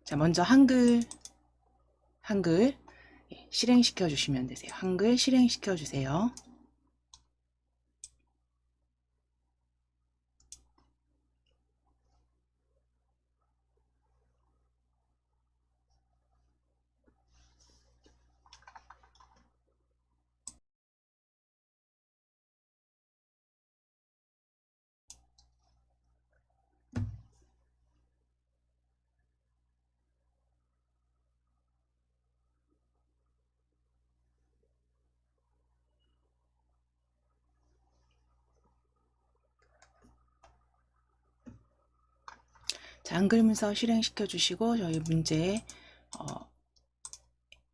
자, 먼저 한글 실행시켜 주시면 되세요. 한글 실행시켜 주세요. 자, 한글 문서 실행시켜 주시고 저희 문제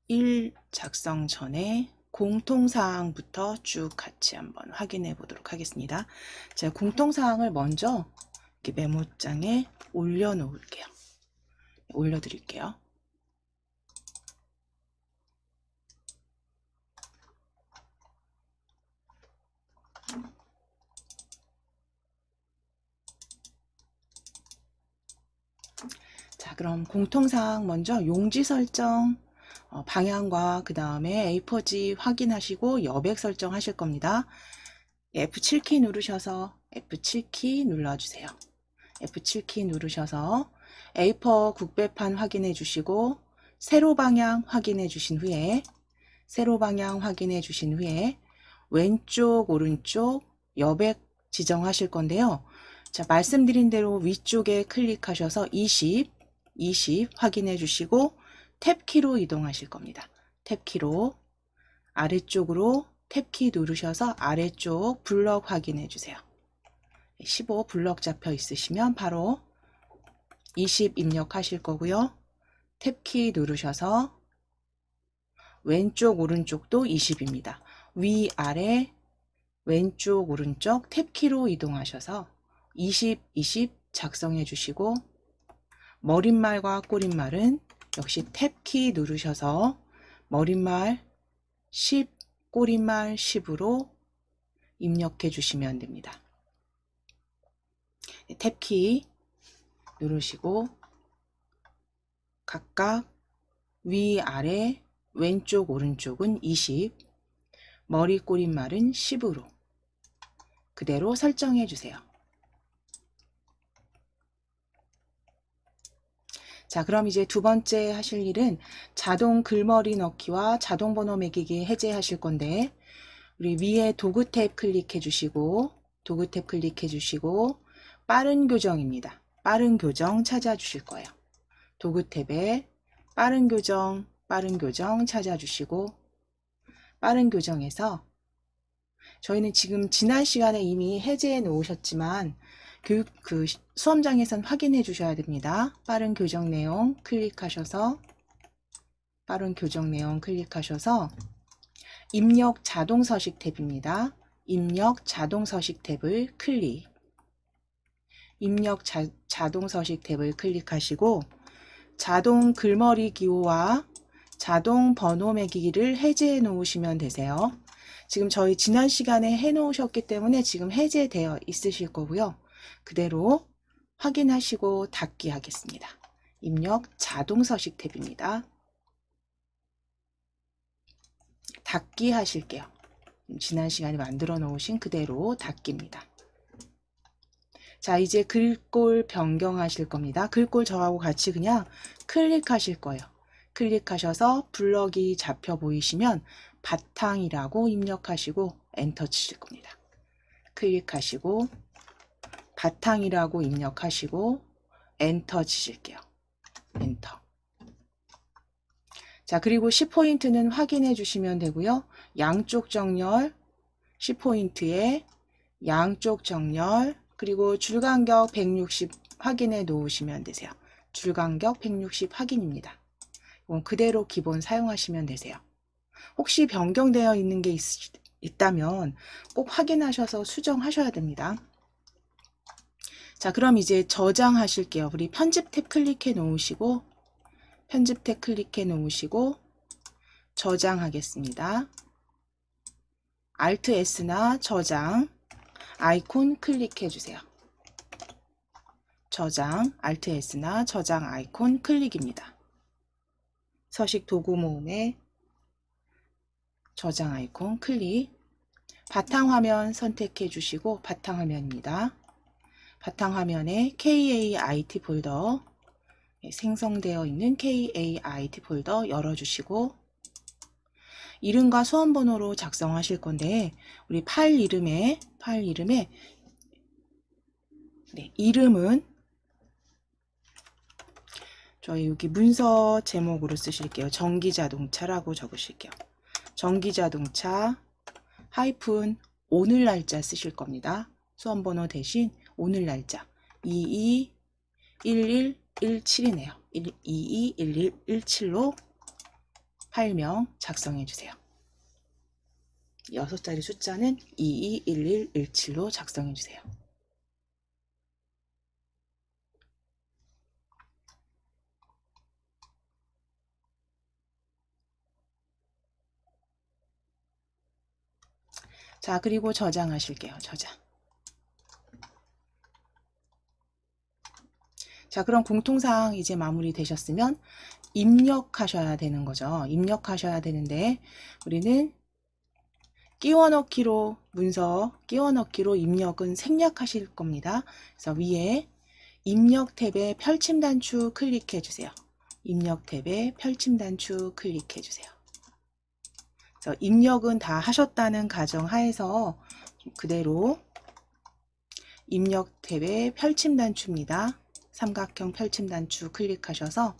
1 작성 전에 공통사항부터 쭉 같이 한번 확인해 보도록 하겠습니다. 제가 공통사항을 먼저 이렇게 메모장에 올려 놓을게요. 올려 드릴게요. 자, 그럼 공통사항 먼저 용지 설정, 방향과 그 다음에 A4지 확인하시고 여백 설정하실 겁니다. F7키 누르셔서 F7키 눌러주세요. F7키 누르셔서 A4 국배판 확인해 주시고 세로 방향 확인해 주신 후에 왼쪽 오른쪽 여백 지정하실 건데요. 자, 말씀드린 대로 위쪽에 클릭하셔서 20 확인해 주시고 탭키로 이동하실 겁니다. 탭키로 아래쪽으로 탭키 누르셔서 아래쪽 블럭 확인해 주세요. 15 블럭 잡혀 있으시면 바로 20 입력하실 거고요. 탭키 누르셔서 왼쪽 오른쪽도 20입니다. 위아래 왼쪽 오른쪽 탭키로 이동하셔서 20 작성해 주시고 머릿말과 꼬릿말은 역시 탭키 누르셔서 머릿말 10, 꼬릿말 10으로 입력해 주시면 됩니다. 탭키 누르시고 각각 위아래 왼쪽 오른쪽은 20, 머리 꼬릿말은 10으로 그대로 설정해 주세요. 자, 그럼 이제 두 번째 하실 일은 자동 글머리 넣기와 자동 번호 매기기 해제하실 건데 우리 위에 도구 탭 클릭해 주시고 빠른 교정입니다. 빠른 교정 찾아주실 거예요. 도구 탭에 빠른 교정 찾아주시고 빠른 교정에서 저희는 지금 지난 시간에 이미 해제해 놓으셨지만 수험장에선 확인해 주셔야 됩니다. 빠른 교정 내용 클릭하셔서 입력 자동 서식 탭입니다. 입력 자동 서식 탭을 클릭하시고 자동 글머리 기호와 자동 번호 매기기를 해제해 놓으시면 되세요. 지금 저희 지난 시간에 해 놓으셨기 때문에 지금 해제되어 있으실 거고요. 그대로 확인하시고 닫기 하겠습니다. 입력 자동 서식 탭입니다. 닫기 하실게요. 지난 시간에 만들어 놓으신 그대로 닫기입니다. 자, 이제 글꼴 변경하실 겁니다. 글꼴 저하고 같이 그냥 클릭하실 거예요. 클릭하셔서 블럭이 잡혀 보이시면 바탕이라고 입력하시고 엔터 치실 겁니다. 클릭하시고 바탕이라고 입력하시고 엔터 치실게요. 엔터. 자, 그리고 10포인트는 확인해 주시면 되고요. 양쪽 정렬 10포인트에 양쪽 정렬 그리고 줄간격 160 확인해 놓으시면 되세요. 줄간격 160 확인입니다. 이건 그대로 기본 사용하시면 되세요. 혹시 변경되어 있는 게 있다면 꼭 확인하셔서 수정하셔야 됩니다. 자, 그럼 이제 저장하실게요. 우리 편집 탭 클릭해 놓으시고 저장하겠습니다. Alt S나 저장 아이콘 클릭해 주세요. 저장, Alt S나 저장 아이콘 클릭입니다. 서식 도구 모음에 저장 아이콘 클릭. 바탕화면 선택해 주시고 바탕화면입니다. 바탕화면에 KAIT 폴더, 생성되어 있는 KAIT 폴더 열어주시고 이름과 수험번호로 작성하실 건데 우리 파일 이름에 이름은 저희 여기 문서 제목으로 쓰실게요. 전기자동차라고 적으실게요. 전기자동차 하이픈 오늘 날짜 쓰실 겁니다. 수험번호 대신 오늘 날짜 221117이네요. 221117로 파일명 작성해 주세요. 6자리 숫자는 221117로 작성해 주세요. 자, 그리고 저장하실게요. 저장. 자, 그럼 공통사항 이제 마무리 되셨으면 입력하셔야 되는 거죠. 입력하셔야 되는데 우리는 끼워넣기로 문서 끼워넣기로 입력은 생략하실 겁니다. 그래서 위에 입력 탭에 펼침 단추 클릭해 주세요. 입력 탭에 펼침 단추 클릭해 주세요. 그래서 입력은 다 하셨다는 가정 하에서 그대로 입력 탭에 펼침 단추입니다. 삼각형 펼침 단추 클릭하셔서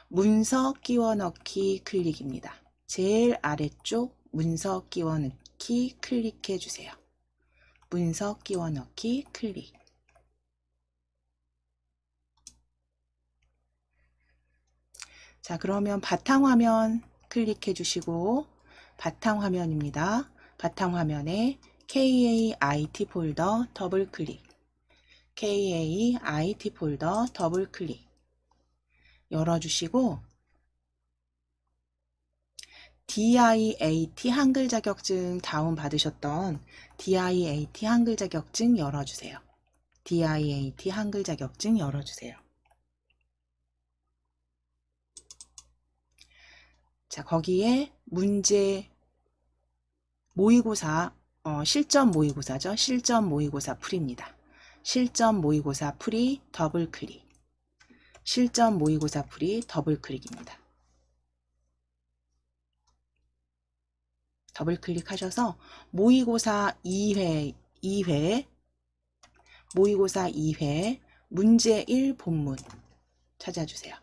문서 끼워 넣기 클릭입니다. 제일 아래쪽 문서 끼워 넣기 클릭해 주세요. 문서 끼워 넣기 클릭. 자, 그러면 바탕화면 클릭해 주시고 바탕화면입니다. 바탕화면에 KAIT 폴더 더블 클릭. KAIT 폴더 더블 클릭. 열어주시고 DIAT 한글 자격증 다운받으셨던 DIAT 한글 자격증 열어주세요. DIAT 한글 자격증 열어주세요. 자, 거기에 문제 모의고사, 실전 모의고사죠. 실전 모의고사 풀입니다. 실전 모의고사 풀이 더블 클릭. 실전 모의고사 풀이 더블 클릭입니다. 더블 클릭하셔서 모의고사 2회 모의고사 2회 문제 1 본문 찾아주세요.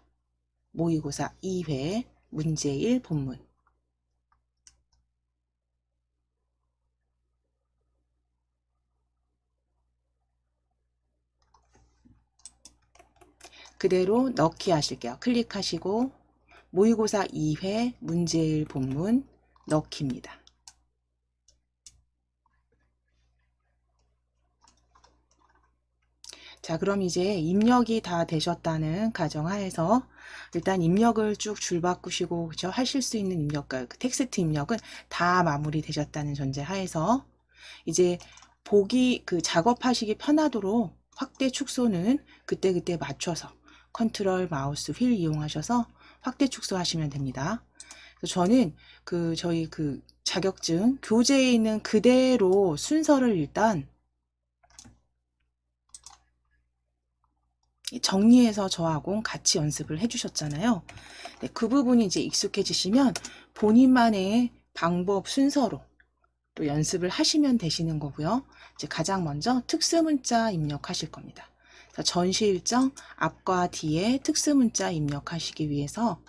모의고사 2회 문제 1 본문. 그대로 넣기 하실게요. 클릭하시고 모의고사 2회 문제 1 본문 넣기입니다. 자, 그럼 이제 입력이 다 되셨다는 가정하에서 일단 입력을 쭉 줄 바꾸시고 그죠? 하실 수 있는 입력과 그 텍스트 입력은 다 마무리 되셨다는 전제하에서 이제 보기 그 작업하시기 편하도록 확대 축소는 그때그때 맞춰서 컨트롤 마우스 휠 이용하셔서 확대 축소하시면 됩니다. 그래서 저는 저희 자격증 교재에 있는 그대로 순서를 일단 정리해서 저하고 같이 연습을 해주셨잖아요. 네, 그 부분이 이제 익숙해지시면 본인만의 방법 순서로 또 연습을 하시면 되시는 거고요. 이제 가장 먼저 특수문자 입력하실 겁니다. 그래서 전시 일정 앞과 뒤에 특수문자 입력하시기 위해서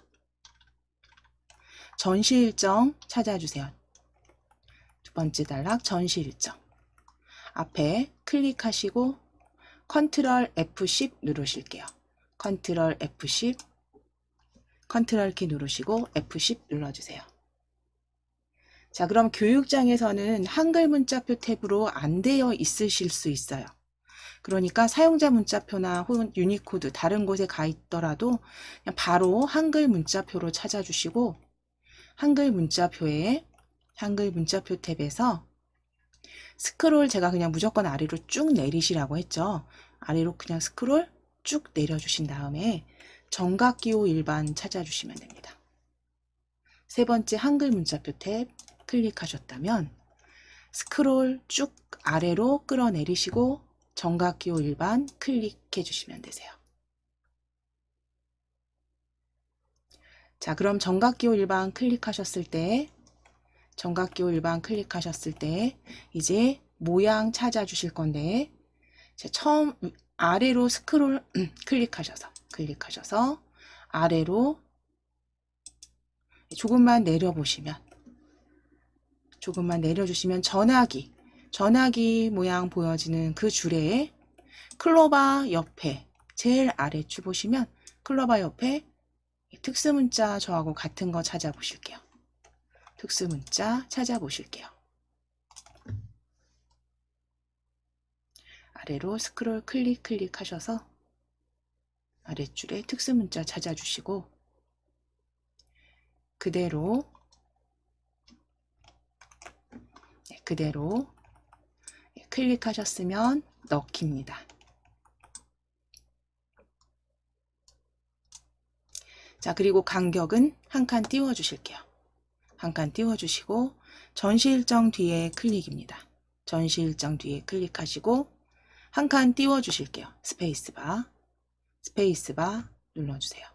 전시 일정 찾아주세요. 두 번째 단락 전시 일정. 앞에 클릭하시고 컨트롤 F10 누르실게요. 컨트롤 F10, 컨트롤 키 누르시고 F10 눌러주세요. 자, 그럼 교육장에서는 한글 문자표 탭으로 안 되어 있으실 수 있어요. 그러니까 사용자 문자표나 혹은 유니코드 다른 곳에 가 있더라도 그냥 바로 한글 문자표로 찾아주시고 한글 문자표 탭에서 스크롤 제가 그냥 무조건 아래로 쭉 내리시라고 했죠. 아래로 그냥 스크롤 쭉 내려주신 다음에 정각기호 일반 찾아주시면 됩니다. 세 번째 한글 문자표 탭 클릭하셨다면 스크롤 쭉 아래로 끌어내리시고 정각기호 일반 클릭해 주시면 되세요. 자, 그럼 정각기호 일반 클릭하셨을 때 이제 모양 찾아주실 건데 처음 아래로 스크롤 클릭하셔서 아래로 조금만 내려주시면 전화기 모양 보여지는 그 줄에 클로바 옆에 제일 아래줄 보시면 클로바 옆에 특수문자 저하고 같은 거 찾아보실게요. 아래로 스크롤 클릭하셔서 아래줄에 특수문자 찾아주시고 그대로 클릭하셨으면 넣기입니다. 자, 그리고 간격은 한 칸 띄워 주실게요. 한 칸 띄워 주시고 전시 일정 뒤에 클릭입니다. 전시 일정 뒤에 클릭하시고 한 칸 띄워 주실게요. 스페이스바 눌러주세요.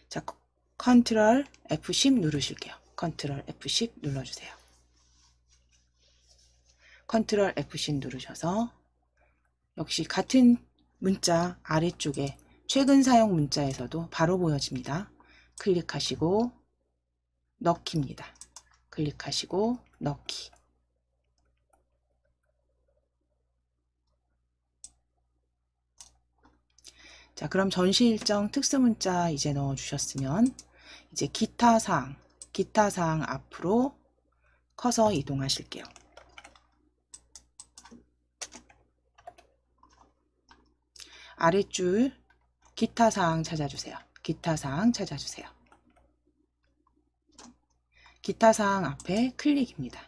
자, 컨트롤 F10 누르실게요. 컨트롤 F10 눌러주세요. 컨트롤 F10 누르셔서 역시 같은 문자 아래쪽에 최근 사용 문자에서도 바로 보여집니다. 클릭하시고 넣기입니다. 클릭하시고 넣기. 자, 그럼 전시 일정 특수 문자 이제 넣어 주셨으면 이제 기타 사항 앞으로 커서 이동하실게요. 아랫줄 기타 사항 찾아주세요. 기타 사항 앞에 클릭입니다.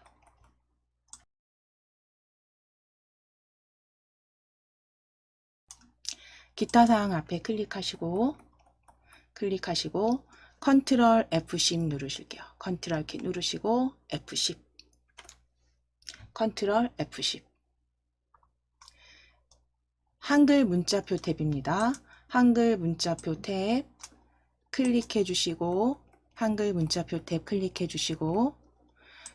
기타 사항 앞에 클릭하시고 컨트롤 F10 누르실게요. 컨트롤 키 누르시고 F10 컨트롤 F10 한글 문자표 탭입니다. 한글 문자표 탭 클릭해 주시고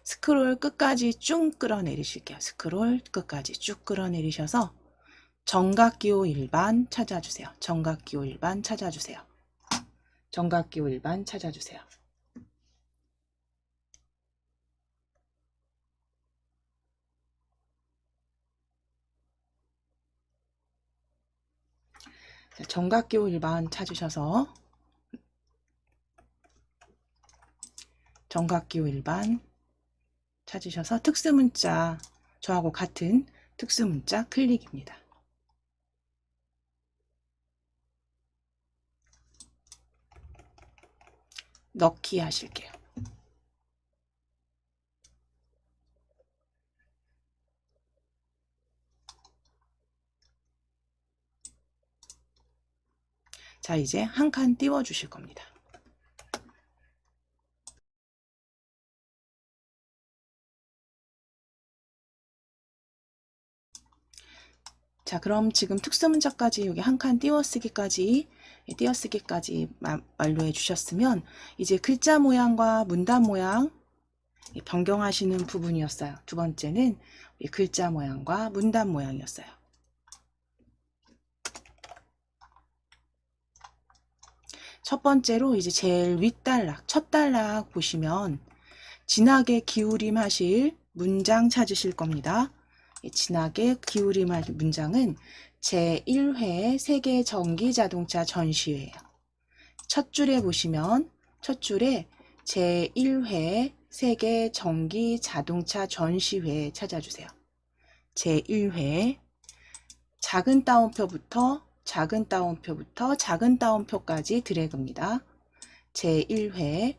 스크롤 끝까지 쭉 끌어내리실게요. 스크롤 끝까지 쭉 끌어내리셔서 정각기호 일반 찾아주세요. 정각기호 일반 찾아주세요. 정각기호 일반 찾으셔서 특수문자 저하고 같은 특수문자 클릭입니다. 넣기 하실게요. 자, 이제 한 칸 띄워 주실 겁니다. 자, 그럼 지금 특수문자까지 여기 한 칸 띄어쓰기까지 완료해 주셨으면 이제 글자 모양과 문단 모양 변경하시는 부분이었어요. 두 번째는 글자 모양과 문단 모양이었어요. 첫 번째로 이제 제일 윗단락, 첫 단락 보시면 진하게 기울임 하실 문장 찾으실 겁니다. 진하게 기울임할 문장은 제1회 세계 전기자동차 전시회예요. 첫 줄에 보시면 첫 줄에 제1회 세계 전기자동차 전시회 찾아주세요. 제1회 작은 따옴표부터 작은 따옴표까지 드래그입니다. 제1회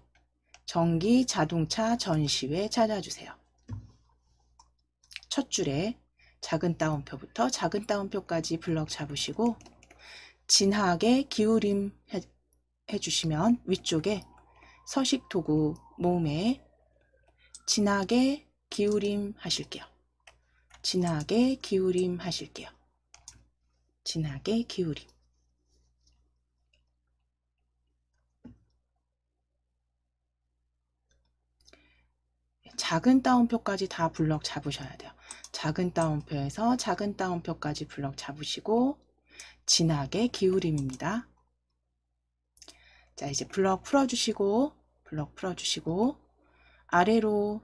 전기자동차 전시회 찾아주세요. 첫 줄에 작은 따옴표부터 작은 따옴표까지 블럭 잡으시고 진하게 기울임 해주시면 위쪽에 서식 도구 모음에 진하게 기울임 하실게요. 진하게 기울임 하실게요. 진하게 기울임. 작은 따옴표까지 다 블럭 잡으셔야 돼요. 작은 따옴표에서 작은 따옴표까지 블럭 잡으시고 진하게 기울임입니다. 자, 이제 블럭 풀어주시고 아래로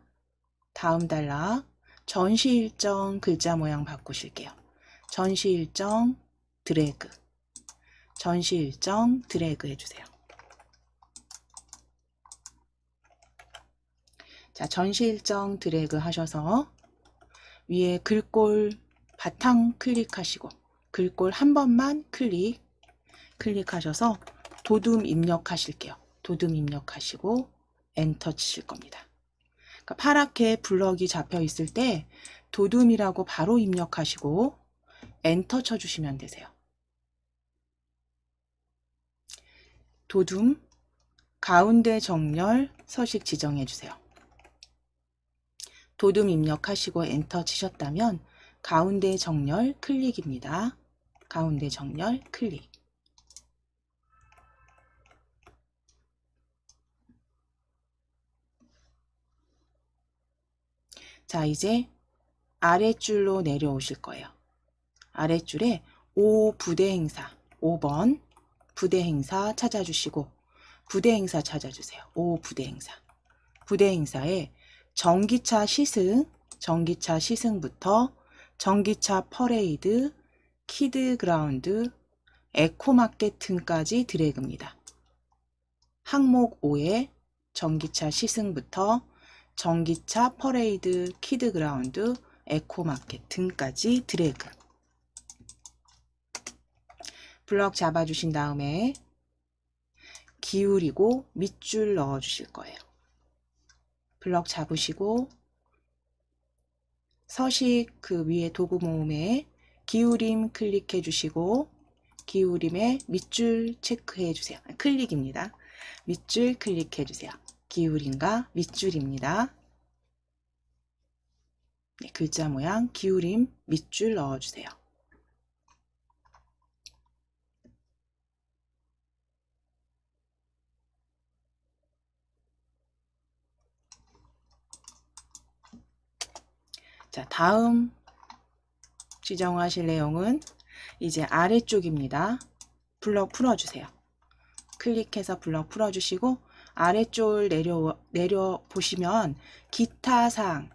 다음 단락 전시 일정 글자 모양 바꾸실게요. 전시 일정 드래그, 전시 일정 드래그 해주세요. 자, 전시 일정 드래그 하셔서 위에 글꼴 바탕 클릭하시고 글꼴 한 번만 클릭하셔서 도둠 입력하실게요. 도둠 입력하시고 엔터 치실 겁니다. 그러니까 파랗게 블럭이 잡혀 있을 때 도둠이라고 바로 입력하시고 엔터 쳐주시면 되세요. 도둠 가운데 정렬 서식 지정해 주세요. 도둠 입력하시고 엔터 치셨다면 가운데 정렬 클릭입니다. 가운데 정렬 클릭. 자, 이제 아랫줄로 내려오실 거예요. 아랫줄에 5 부대 행사, 5번 부대 행사 찾아주시고 부대 행사 찾아주세요. 5 부대 행사. 부대 행사에 전기차 시승부터 전기차 퍼레이드, 키드 그라운드, 에코마켓 등까지 드래그입니다. 항목 5에 전기차 시승부터 전기차 퍼레이드, 키드 그라운드, 에코마켓 등까지 드래그. 블럭 잡아주신 다음에 기울이고 밑줄 넣어주실 거예요. 블럭 잡으시고 서식 그 위에 도구 모음에 기울임 클릭해 주시고 기울임에 밑줄 체크해 주세요. 클릭입니다. 밑줄 클릭해 주세요. 기울임과 밑줄입니다. 네, 글자 모양 기울임 밑줄 넣어주세요. 자, 다음 지정하실 내용은 이제 아래쪽입니다. 블럭 풀어주세요. 클릭해서 블럭 풀어주시고 아래쪽 내려 보시면 기타사항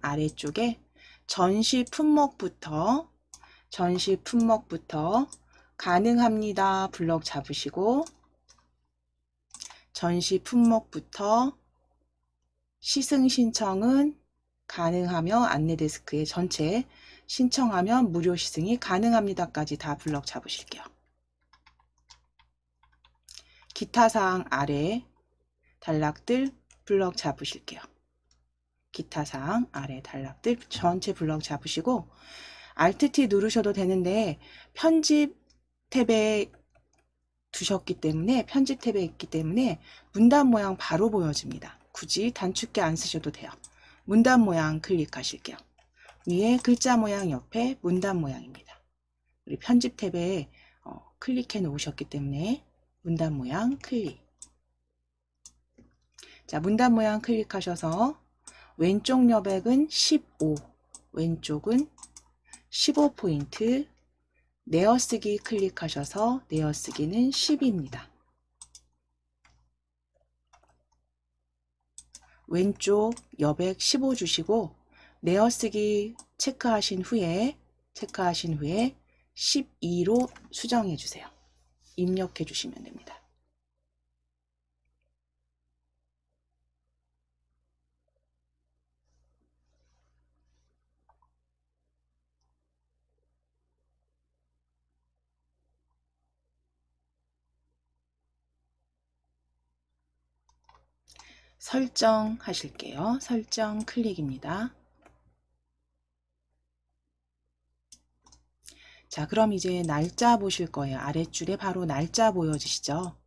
아래쪽에 전시 품목부터 가능합니다. 블럭 잡으시고 전시 품목부터 시승 신청은 가능하며 안내데스크에 전체 신청하면 무료 시승이 가능합니다까지 다 블럭 잡으실게요. 기타사항 아래 단락들 블럭 잡으실게요. 기타사항 아래 단락들 전체 블럭 잡으시고 Alt T 누르셔도 되는데 편집 탭에 있기 때문에 문단 모양 바로 보여집니다. 굳이 단축키 안 쓰셔도 돼요. 문단 모양 클릭하실게요. 위에 글자 모양 옆에 문단 모양입니다. 우리 편집 탭에 클릭해 놓으셨기 때문에 문단 모양 클릭. 자, 문단 모양 클릭하셔서 왼쪽 여백은 15, 왼쪽은 15포인트, 내어쓰기 클릭하셔서 내어쓰기는 10입니다. 왼쪽 여백 15 주시고 내어쓰기 체크하신 후에 12로 수정해 주세요. 입력해 주시면 됩니다. 설정 하실게요. 설정 클릭입니다. 자, 그럼 이제 날짜 보실 거예요. 아랫줄에 바로 날짜 보여지시죠?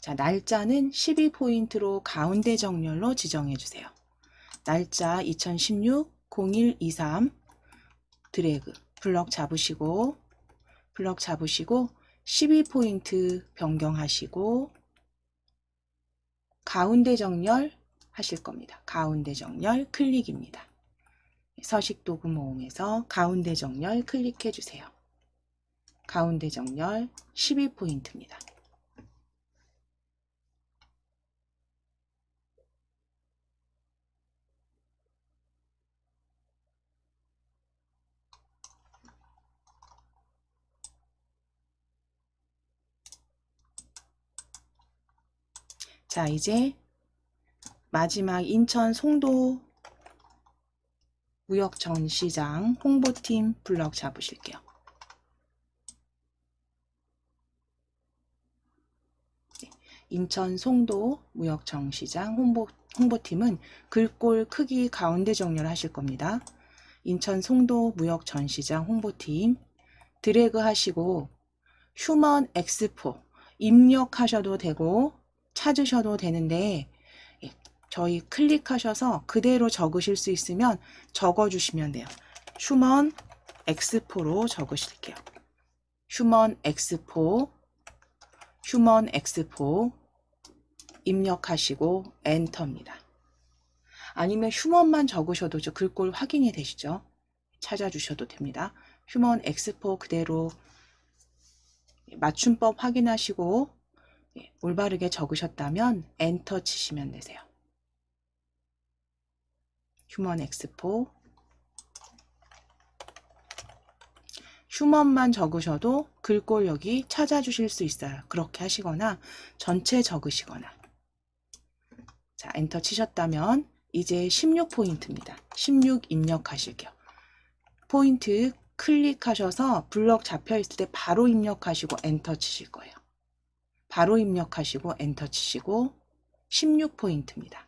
자, 날짜는 12포인트로 가운데 정렬로 지정해 주세요. 날짜 2016-01-23 드래그 블럭 잡으시고 12포인트 변경하시고 가운데 정렬 하실 겁니다. 가운데 정렬 클릭입니다. 서식 도구 모음에서 가운데 정렬 클릭해 주세요. 가운데 정렬 12포인트입니다. 자, 이제 마지막 인천 송도 무역전시장 홍보팀 블럭 잡으실게요. 인천 송도 무역전시장 홍보팀은 글꼴 크기 가운데 정렬 하실 겁니다. 인천 송도 무역전시장 홍보팀 드래그 하시고 휴먼 엑스포 입력하셔도 되고 찾으셔도 되는데 저희 클릭하셔서 그대로 적으실 수 있으면 적어주시면 돼요. 휴먼 엑스포로 적으실게요. 휴먼 엑스포 입력하시고 엔터입니다. 아니면 휴먼만 적으셔도 저 글꼴 확인이 되시죠? 찾아주셔도 됩니다. 휴먼 엑스포 그대로 맞춤법 확인하시고 올바르게 적으셨다면 엔터 치시면 되세요. 휴먼 엑스포 휴먼만 적으셔도 글꼴 여기 찾아주실 수 있어요. 그렇게 하시거나 전체 적으시거나. 자, 엔터 치셨다면 이제 16포인트입니다. 16 입력하실게요. 포인트 클릭하셔서 블럭 잡혀 있을 때 바로 입력하시고 엔터 치실 거예요. 바로 입력하시고 엔터 치시고 16포인트입니다.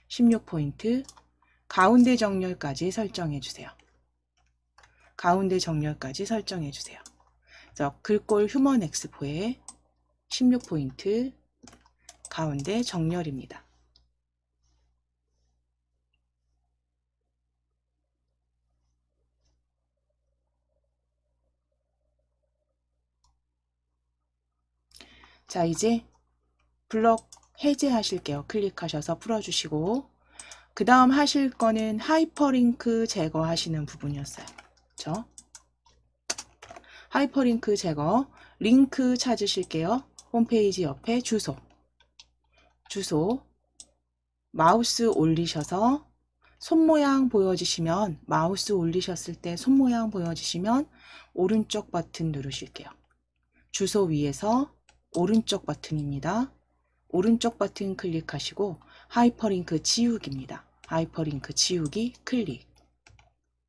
16포인트 가운데 정렬까지 설정해 주세요. 가운데 정렬까지 설정해 주세요. 그래서 글꼴 휴먼 엑스포에 16포인트 가운데 정렬입니다. 자, 이제 블럭 해제하실게요. 클릭하셔서 풀어주시고 그 다음 하실 거는 하이퍼링크 제거하시는 부분이었어요. 그렇죠? 하이퍼링크 제거, 링크 찾으실게요. 홈페이지 옆에 주소 마우스 올리셔서 손모양 보여지시면 마우스 올리셨을 때 손모양 보여지시면 오른쪽 버튼 누르실게요. 주소 위에서 오른쪽 버튼입니다. 오른쪽 버튼 클릭하시고 하이퍼링크 지우기입니다. 하이퍼링크 지우기 클릭.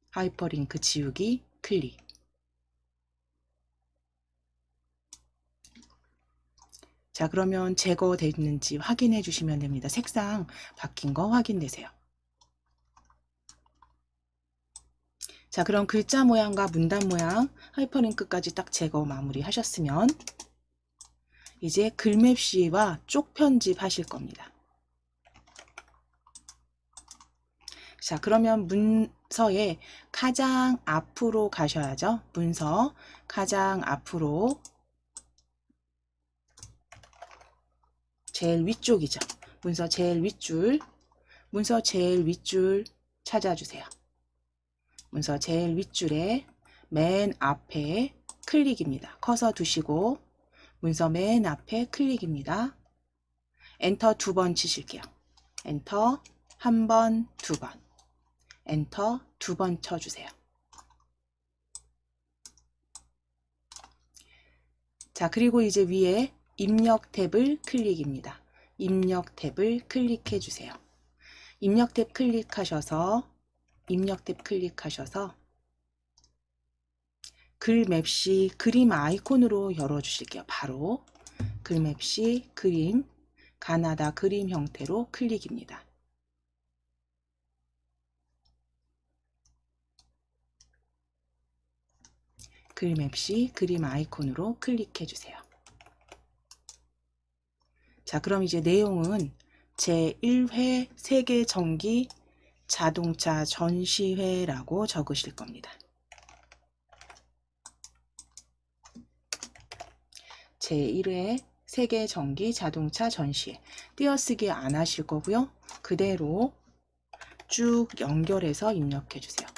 하이퍼링크 지우기 클릭. 자, 그러면 제거됐는지 확인해 주시면 됩니다. 색상 바뀐 거 확인되세요. 자, 그럼 글자 모양과 문단 모양 하이퍼링크까지 딱 제거 마무리 하셨으면 이제 글맵시와 쪽 편집 하실 겁니다. 자, 그러면 문서에 가장 앞으로 가셔야죠. 문서 가장 앞으로 제일 위쪽이죠. 문서 제일 윗줄 찾아주세요. 문서 제일 윗줄에 맨 앞에 클릭입니다. 커서 두시고 문서 맨 앞에 클릭입니다. 엔터 2번 치실게요. 엔터 1번, 2번. 엔터 2번 쳐주세요. 자, 그리고 이제 위에 입력 탭을 클릭입니다. 입력 탭을 클릭해 주세요. 입력 탭 클릭하셔서 글맵시 그림 아이콘으로 열어주실게요. 바로 글맵시 그림 가나다 그림 형태로 클릭입니다. 글맵시 그림 아이콘으로 클릭해 주세요. 자, 그럼 이제 내용은 제1회 세계 정기 자동차 전시회라고 적으실 겁니다. 제1회 세계 정기 자동차 전시회. 띄어쓰기 안 하실 거고요. 그대로 쭉 연결해서 입력해 주세요.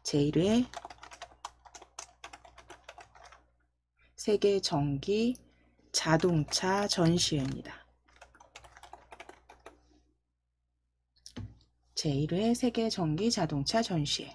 제1회 세계 정기 자동차 전시회입니다. 제1회 세계 정기 자동차 전시회.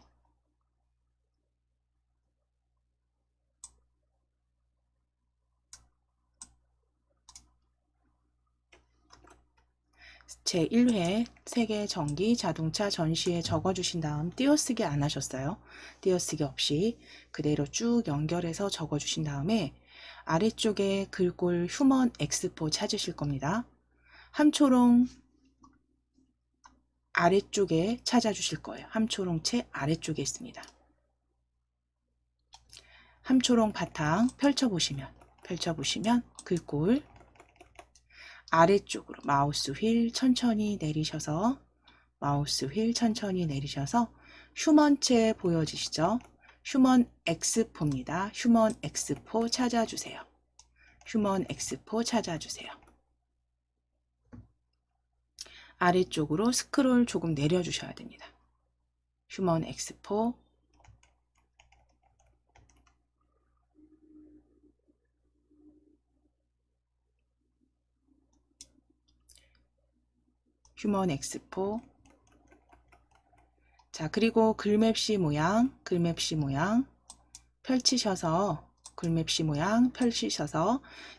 제1회 세계 정기 자동차 전시회 적어주신 다음 띄어쓰기 안 하셨어요. 띄어쓰기 없이 그대로 쭉 연결해서 적어주신 다음에 아래쪽에 글꼴 휴먼 엑스포 찾으실 겁니다. 함초롱 아래쪽에 찾아주실 거예요. 함초롱체 아래쪽에 있습니다. 함초롱 바탕 펼쳐보시면 글꼴 아래쪽으로 마우스 휠 천천히 내리셔서 휴먼체 보여지시죠? 휴먼 엑스포입니다. 휴먼 엑스포 찾아주세요. 휴먼 엑스포 찾아주세요. 아래쪽으로 스크롤 조금 내려주셔야 됩니다. 휴먼 엑스포 휴먼 엑스포. 자, 그리고 글맵시 모양 펼치셔서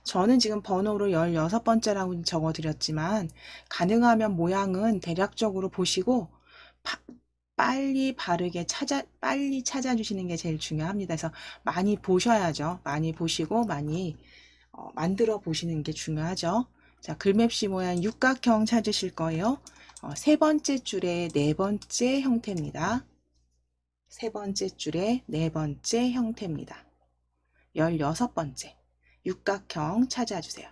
저는 지금 번호로 16번째라고 적어드렸지만 가능하면 모양은 대략적으로 보시고 빨리 찾아주시는 게 제일 중요합니다. 그래서 많이 보셔야죠. 많이 보시고 많이 만들어 보시는 게 중요하죠. 자, 글맵시 모양 육각형 찾으실 거예요. 세 번째 줄의 네 번째 형태입니다. 세 번째 줄의 네 번째 형태입니다. 16번째 육각형 찾아주세요.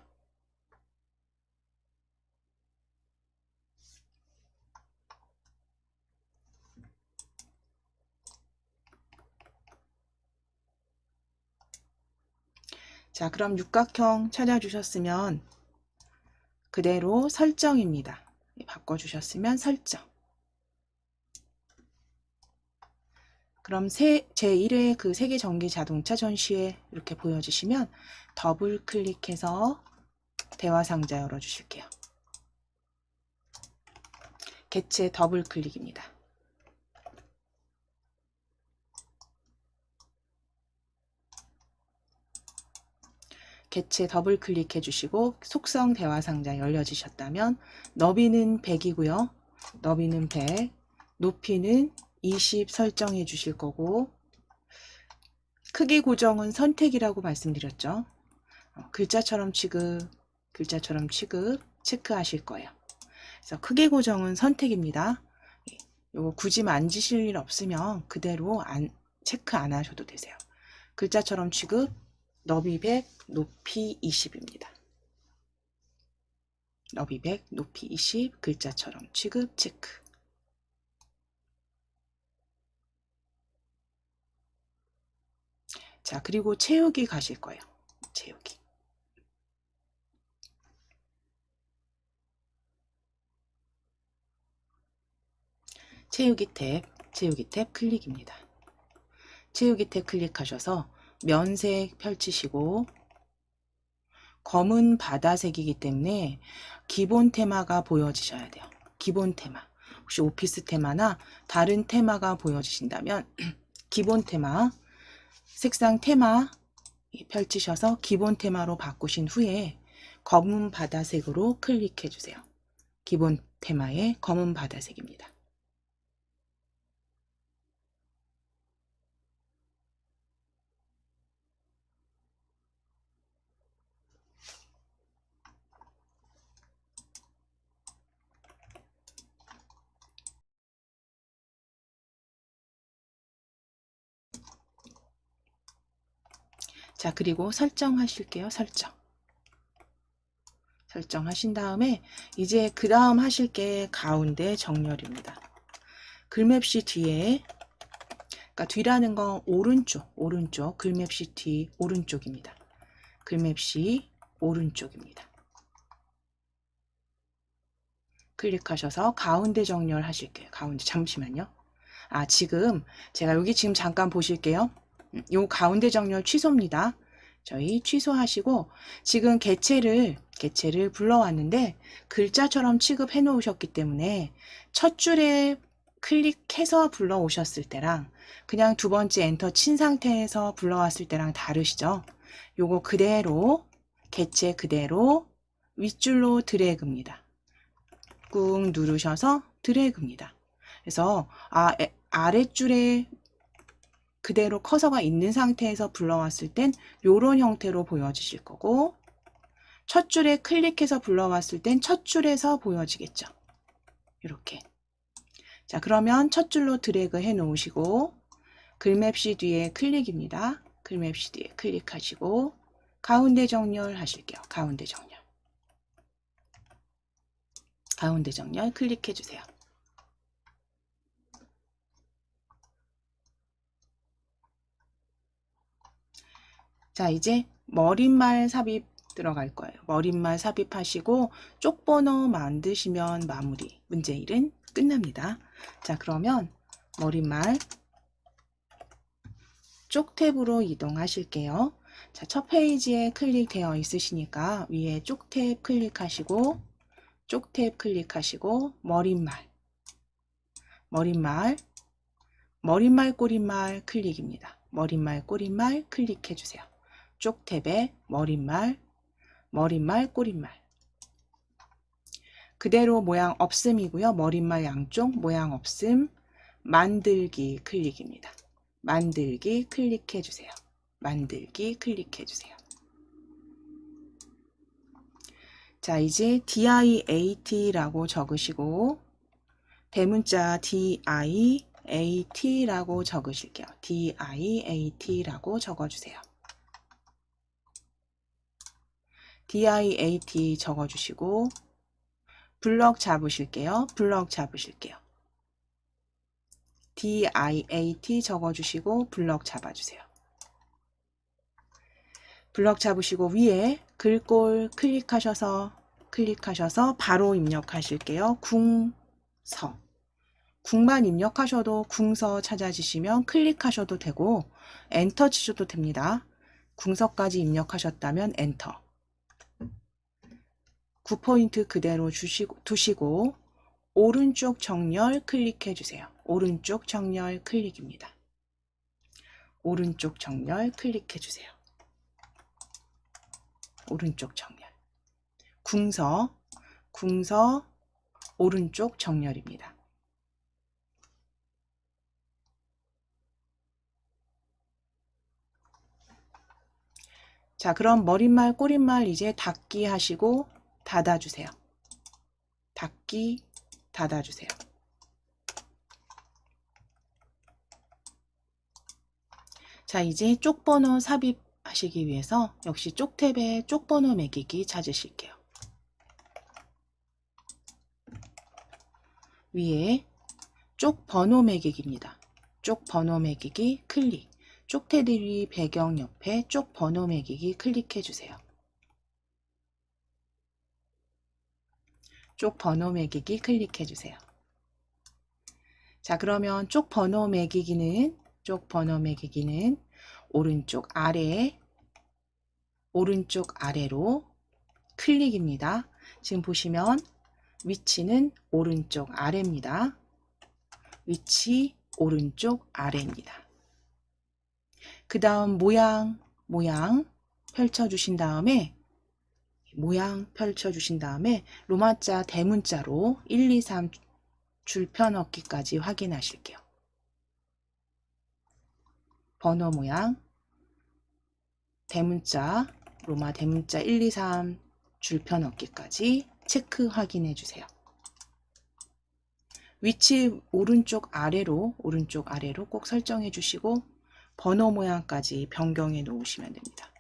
자, 그럼 육각형 찾아주셨으면 그대로 설정입니다. 바꿔주셨으면 설정. 그럼 제1회 그 세계 정기 자동차 전시회 이렇게 보여주시면 더블 클릭해서 대화 상자 열어주실게요. 개체 더블 클릭입니다. 개체 더블 클릭해 주시고 속성 대화 상자 열려지셨다면 너비는 100이고요. 너비는 100, 높이는 20 설정해 주실 거고 크기 고정은 선택이라고 말씀드렸죠. 글자처럼 취급 체크하실 거예요. 그래서 크기 고정은 선택입니다. 요거 굳이 만지실 일 없으면 그대로 체크 안 하셔도 되세요. 글자처럼 취급 너비 100, 높이 20입니다. 너비 100, 높이 20, 글자처럼 취급 체크. 자, 그리고 채우기 가실 거예요. 채우기. 채우기 탭 클릭입니다. 채우기 탭 클릭하셔서 면색 펼치시고 검은 바다색이기 때문에 기본 테마가 보여지셔야 돼요. 기본 테마. 혹시 오피스 테마나 다른 테마가 보여지신다면 기본 테마, 색상 테마 펼치셔서 기본 테마로 바꾸신 후에 검은 바다색으로 클릭해 주세요. 기본 테마의 검은 바다색입니다. 자, 그리고 설정하실게요. 설정하신 다음에 이제 그 다음 하실 게 가운데 정렬입니다. 글맵시 뒤에, 그러니까 뒤라는 건 오른쪽, 글맵시 뒤 오른쪽입니다. 글맵시 오른쪽입니다. 클릭하셔서 가운데 정렬 하실게요. 가운데, 잠시만요. 지금 제가 여기 지금 잠깐 보실게요. 요 가운데 정렬 취소입니다. 저희 취소하시고 지금 개체를 불러왔는데 글자처럼 취급해 놓으셨기 때문에 첫 줄에 클릭해서 불러오셨을 때랑 그냥 두 번째 엔터 친 상태에서 불러왔을 때랑 다르시죠? 요거 그대로 개체 그대로 윗줄로 드래그입니다. 꾹 누르셔서 드래그입니다. 그래서 아랫줄에 그대로 커서가 있는 상태에서 불러왔을 땐 이런 형태로 보여지실 거고, 첫 줄에 클릭해서 불러왔을 땐 첫 줄에서 보여지겠죠. 이렇게. 자, 그러면 첫 줄로 드래그 해 놓으시고 글맵시 뒤에 클릭입니다. 글맵시 뒤에 클릭하시고 가운데 정렬 하실게요. 가운데 정렬 클릭해 주세요. 자, 이제 머릿말 삽입 들어갈 거예요. 머릿말 삽입하시고 쪽번호 만드시면 마무리. 문제 1은 끝납니다. 자, 그러면 머릿말 쪽 탭으로 이동하실게요. 자, 첫 페이지에 클릭되어 있으시니까 위에 쪽 탭 클릭하시고 머릿말 꼬릿말 클릭입니다. 머릿말 꼬릿말 클릭해 주세요. 쪽 탭에 머릿말 꼬릿말 그대로 모양 없음이고요. 머릿말 양쪽 모양 없음. 만들기 클릭입니다. 만들기 클릭해 주세요. 만들기 클릭해 주세요. 자, 이제 DIAT라고 적으시고 대문자 DIAT라고 적으실게요. DIAT라고 적어주세요. DIAT 적어주시고 블럭 잡으실게요. DIAT 적어주시고 블럭 잡아주세요. 블럭 잡으시고 위에 글꼴 클릭하셔서 바로 입력하실게요. 궁서. 궁만 입력하셔도 궁서 찾아주시면 클릭하셔도 되고 엔터 치셔도 됩니다. 궁서까지 입력하셨다면 엔터. 9포인트 그대로 두시고 오른쪽 정렬 클릭해 주세요. 오른쪽 정렬 클릭입니다. 오른쪽 정렬 클릭해 주세요. 오른쪽 정렬. 궁서 오른쪽 정렬입니다. 자, 그럼 머릿말 꼬릿말 이제 닫기 하시고 닫아주세요. 닫기 닫아주세요. 자, 이제 쪽번호 삽입하시기 위해서 역시 쪽 탭에 쪽번호 매기기 찾으실게요. 위에 쪽 번호 매기기입니다. 쪽 번호 매기기 클릭. 쪽 테두리 배경 옆에 쪽 번호 매기기 클릭해 주세요. 쪽 번호 매기기 클릭해 주세요. 자, 그러면 쪽 번호 매기기는 오른쪽 아래로 클릭입니다. 지금 보시면 위치는 오른쪽 아래입니다. 위치 오른쪽 아래입니다. 그 다음 모양 펼쳐주신 다음에 로마자 대문자로 1, 2, 3 줄편 얻기까지 확인하실게요. 번호 모양 로마 대문자 1, 2, 3 줄편 얻기까지 체크 확인해 주세요. 위치 오른쪽 아래로 꼭 설정해 주시고 번호 모양까지 변경해 놓으시면 됩니다.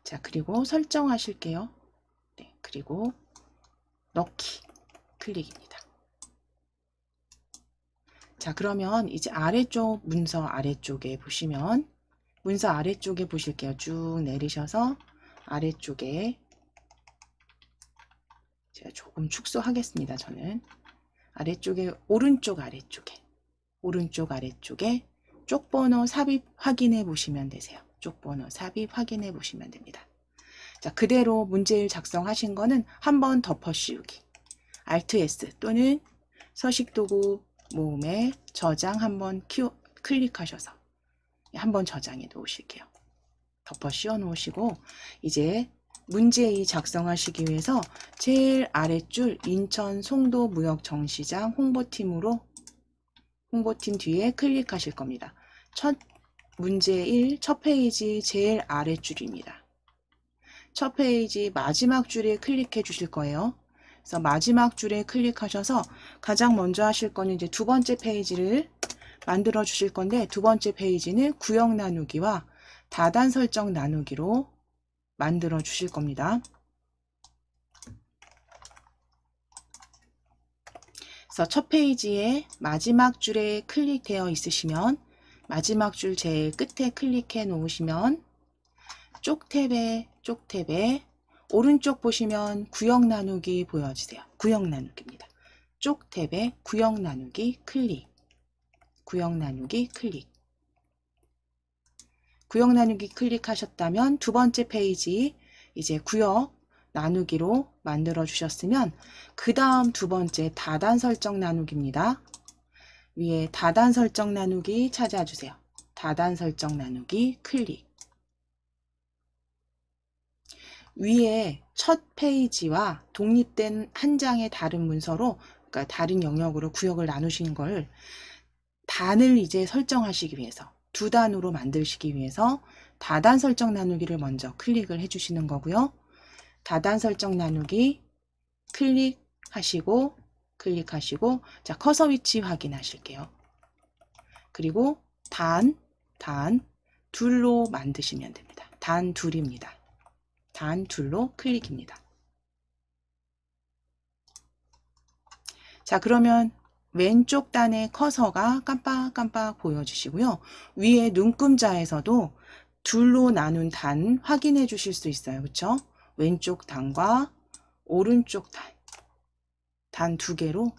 자, 그리고 설정하실게요. 네, 그리고 넣기 클릭입니다. 자, 그러면 이제 아래쪽 문서 아래쪽에 보시면 문서 아래쪽에 보실게요. 쭉 내리셔서 아래쪽에 제가 조금 축소하겠습니다. 저는 아래쪽에 오른쪽 아래쪽에 쪽번호 삽입 확인해 보시면 되세요. 쪽번호 삽입 확인해 보시면 됩니다. 자, 그대로 문제를 작성하신 거는 한번 덮어 씌우기 Alt S 또는 서식도구 모음에 저장 한번 클릭하셔서 한번 저장해 놓으실게요. 덮어 씌워 놓으시고 이제 문제2 작성하시기 위해서 제일 아랫줄 인천 송도 무역정시장 홍보팀으로 홍보팀 뒤에 클릭하실 겁니다. 문제 1 첫 페이지 제일 아랫줄입니다. 첫 페이지 마지막 줄에 클릭해 주실 거예요. 그래서 마지막 줄에 클릭하셔서 가장 먼저 하실 거는 이제 두 번째 페이지를 만들어 주실 건데 두 번째 페이지는 구역 나누기와 다단 설정 나누기로 만들어 주실 겁니다. 그래서 첫 페이지에 마지막 줄에 클릭되어 있으시면 마지막 줄 제일 끝에 클릭해 놓으시면 쪽 탭에 오른쪽 보시면 구역 나누기 보여주세요. 구역 나누기입니다. 쪽 탭에 구역 나누기 클릭. 구역 나누기 클릭. 구역 나누기 클릭하셨다면 두 번째 페이지 이제 구역 나누기로 만들어 주셨으면 그 다음 두 번째 다단 설정 나누기입니다. 위에 다단 설정 나누기 찾아주세요. 다단 설정 나누기 클릭. 위에 첫 페이지와 독립된 한 장의 다른 문서로 그러니까 다른 영역으로 구역을 나누신 걸 단을 이제 설정하시기 위해서 두 단으로 만드시기 위해서 다단 설정 나누기를 먼저 클릭을 해주시는 거고요. 다단 설정 나누기 클릭하시고 자 커서 위치 확인하실게요. 그리고 단 둘로 만드시면 됩니다. 단 둘입니다. 단 둘로 클릭입니다. 자, 그러면 왼쪽 단의 커서가 깜빡깜빡 보여주시고요. 위에 눈금자에서도 둘로 나눈 단 확인해 주실 수 있어요. 그렇죠? 왼쪽 단과 오른쪽 단 두 개로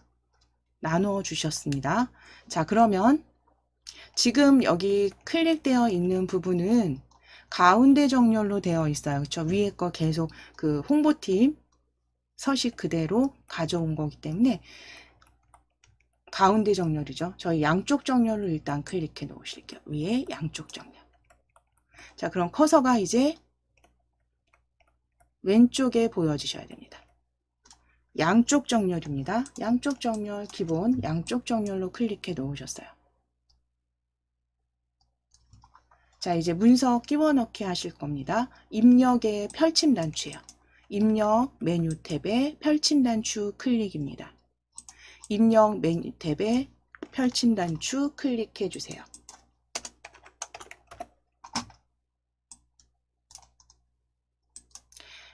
나누어 주셨습니다. 자, 그러면 지금 여기 클릭되어 있는 부분은 가운데 정렬로 되어 있어요. 그렇죠? 위에 거 계속 그 홍보팀 서식 그대로 가져온 거기 때문에 가운데 정렬이죠. 저희 양쪽 정렬로 일단 클릭해 놓으실게요. 위에 양쪽 정렬. 자, 그럼 커서가 이제 왼쪽에 보여지셔야 됩니다. 양쪽 정렬입니다. 양쪽 정렬 기본 양쪽 정렬로 클릭해 놓으셨어요. 자, 이제 문서 끼워 넣기 하실 겁니다. 입력의 펼침 단추예요. 입력 메뉴 탭에 펼침 단추 클릭입니다. 입력 메뉴 탭에 펼침 단추 클릭해 주세요.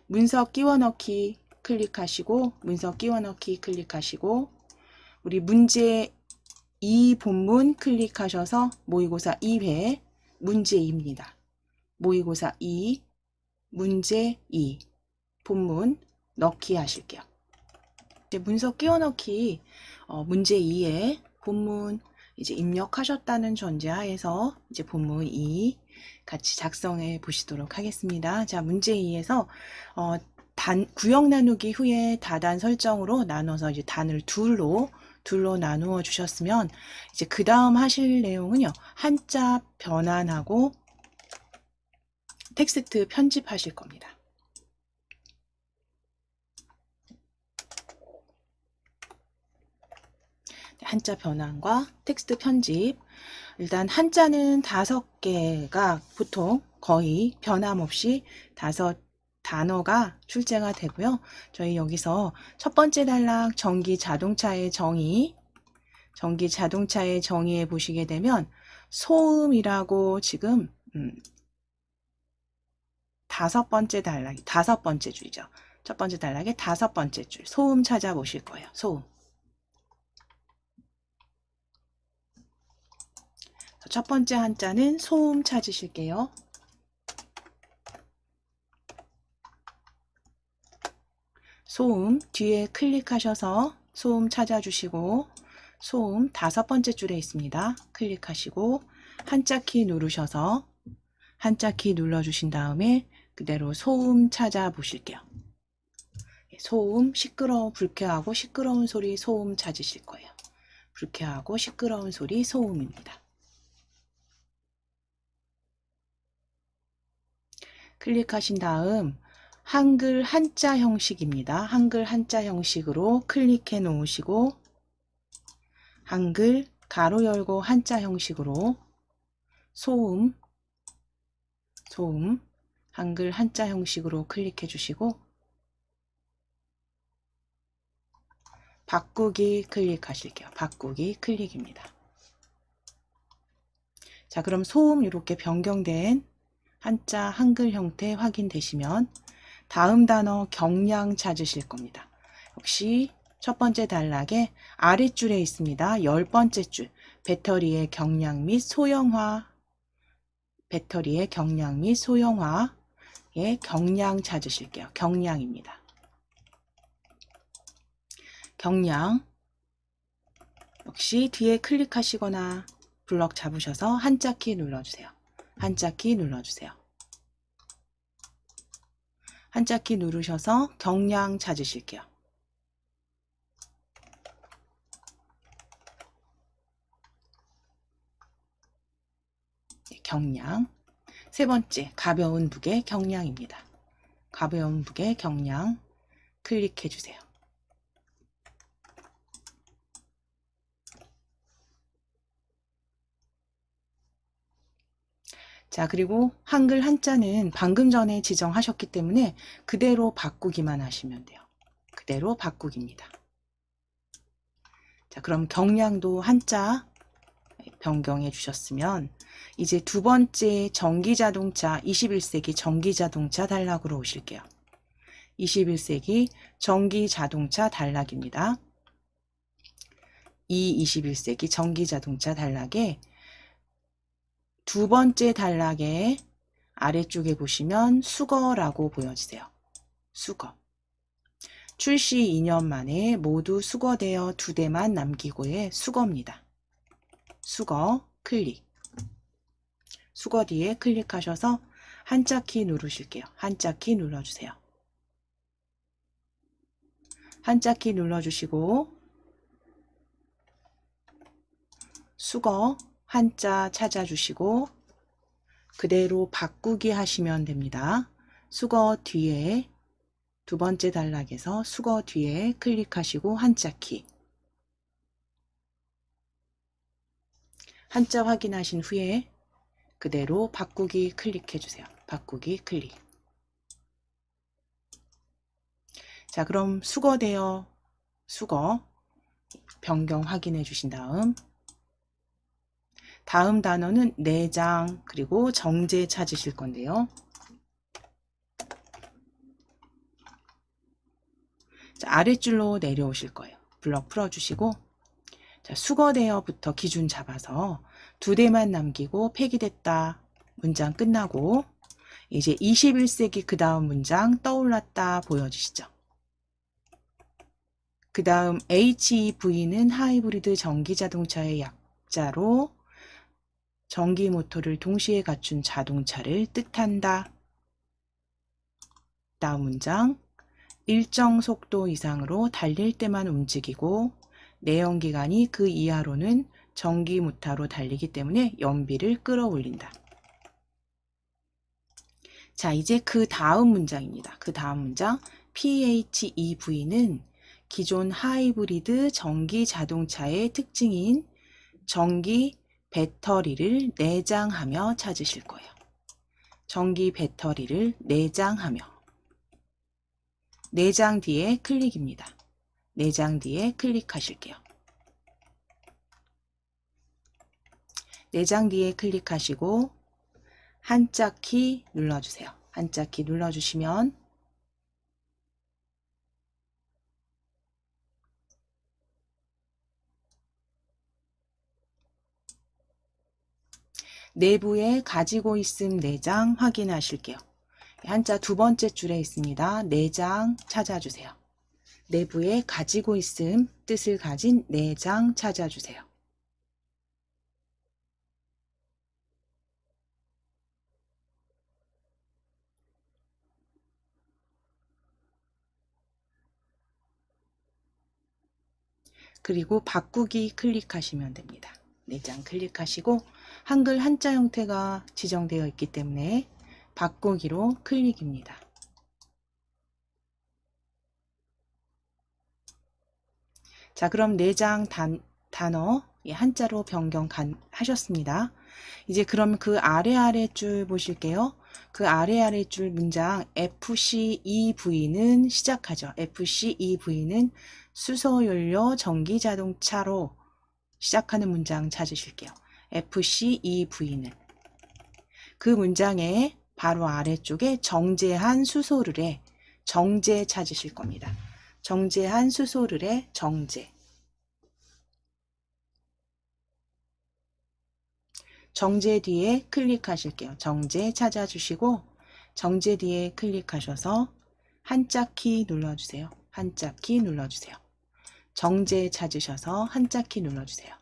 문서 끼워 넣기 클릭하시고 문서 끼워 넣기 클릭하시고 우리 문제 2 본문 클릭하셔서 모의고사 2회 문제 2입니다. 모의고사 2 문제 2 본문 넣기 하실게요. 이제 문서 끼워 넣기 문제 2에 본문 이제 입력하셨다는 전제하에서 이제 본문 2 같이 작성해 보시도록 하겠습니다. 자, 문제 2에서 구역 나누기 후에 다단 설정으로 나눠서 이제 단을 둘로 나누어 주셨으면 이제 그 다음 하실 내용은요. 한자 변환하고 텍스트 편집하실 겁니다. 한자 변환과 텍스트 편집. 일단 한자는 5개가 보통 거의 변함없이 5 단어가 출제가 되고요. 저희 여기서 첫 번째 단락 전기 자동차의 정의 정의에 보시게 되면 소음이라고 지금 다섯 번째 단락이 다섯 번째 줄이죠. 첫 번째 단락의 다섯 번째 줄 소음 찾아보실 거예요. 소음. 첫 번째 한자는 소음 찾으실게요. 소음 뒤에 클릭하셔서 소음 찾아주시고 소음 다섯 번째 줄에 있습니다. 클릭하시고 한자 키 누르셔서 한자 키 눌러주신 다음에 그대로 소음 찾아보실게요. 소음, 시끄러운, 불쾌하고 시끄러운 소리 소음 찾으실 거예요. 불쾌하고 시끄러운 소리 소음입니다. 클릭하신 다음 한글 한자 형식입니다. 한글 한자 형식으로 클릭해 놓으시고 한글 가로 열고 한자 형식으로 소음, 소음, 한글 한자 형식으로 클릭해 주시고 바꾸기 클릭하실게요. 바꾸기 클릭입니다. 자, 그럼 소음 이렇게 변경된 한자 한글 형태 확인되시면 다음 단어 경량 찾으실 겁니다. 역시 첫 번째 단락에 아랫줄에 있습니다. 10번째 줄 배터리의 경량 및 소형화 배터리의 경량 및 소형화의 경량 찾으실게요. 경량입니다. 경량 역시 뒤에 클릭하시거나 블럭 잡으셔서 한자키 눌러주세요. 한자키 눌러주세요. 한자키 누르셔서 경량 찾으실게요. 경량. 세 번째, 가벼운 무게 경량입니다. 가벼운 무게 경량 클릭해 주세요. 자, 그리고 한글 한자는 방금 전에 지정하셨기 때문에 그대로 바꾸기만 하시면 돼요. 그대로 바꾸기입니다. 자, 그럼 경량도 한자 변경해 주셨으면 이제 두 번째 전기자동차 21세기 전기자동차 단락으로 오실게요. 21세기 전기자동차 단락입니다. 이 21세기 전기자동차 단락에 두 번째 단락에 아래쪽에 보시면 수거라고 보여지세요. 수거. 출시 2년 만에 모두 수거되어 2대만 남기고의 수거입니다. 수거 클릭. 수거 뒤에 클릭하셔서 한자키 누르실게요. 한자키 눌러주세요. 한자키 눌러주시고 수거 한자 찾아주시고 그대로 바꾸기 하시면 됩니다. 수거 뒤에 두 번째 단락에서 수거 뒤에 클릭하시고 한자키 한자 확인하신 후에 그대로 바꾸기 클릭해 주세요. 바꾸기 클릭. 자, 그럼 수거되어 수거 변경 확인해 주신 다음 단어는 내장 그리고 정제 찾으실 건데요. 자, 아랫줄로 내려오실 거예요. 블럭 풀어주시고 자, 수거되어부터 기준 잡아서 2대만 남기고 폐기됐다. 문장 끝나고 이제 21세기 그 다음 문장 떠올랐다 보여지시죠? 그 다음 HEV는 하이브리드 전기자동차의 약자로 전기 모터를 동시에 갖춘 자동차를 뜻한다. 다음 문장 일정 속도 이상으로 달릴 때만 움직이고 내연기관이 그 이하로는 전기 모터로 달리기 때문에 연비를 끌어올린다. 자, 이제 그 다음 문장입니다. 그 다음 문장 PHEV는 기존 하이브리드 전기 자동차의 특징인 전기 배터리를 내장하며 찾으실 거예요. 전기 배터리를 내장하며 내장 뒤에 클릭입니다. 내장 뒤에 클릭하실게요. 내장 뒤에 클릭하시고 한자 키 눌러주세요. 한자키 눌러주시면 내부에 가지고 있음 내장 확인하실게요. 한자 두 번째 줄에 있습니다. 내장 찾아주세요. 내부에 가지고 있음 뜻을 가진 내장 찾아주세요. 그리고 바꾸기 클릭하시면 됩니다. 내장 클릭하시고 한글 한자 형태가 지정되어 있기 때문에 바꾸기로 클릭입니다. 자, 그럼 내장 단어 한자로 변경 하셨습니다. 이제 그럼 그 아래 줄 보실게요. 그 아래 줄 문장 FCEV는 시작하죠. FCEV는 수소연료 전기자동차로 시작하는 문장 찾으실게요. FCEV는 그 문장의 바로 아래쪽에 정제한 수소를에 정제 찾으실 겁니다. 정제한 수소를에 정제. 정제 뒤에 클릭하실게요. 정제 찾아주시고 정제 뒤에 클릭하셔서 한자키 눌러주세요. 한자키 눌러주세요. 정제 찾으셔서 한자키 눌러주세요.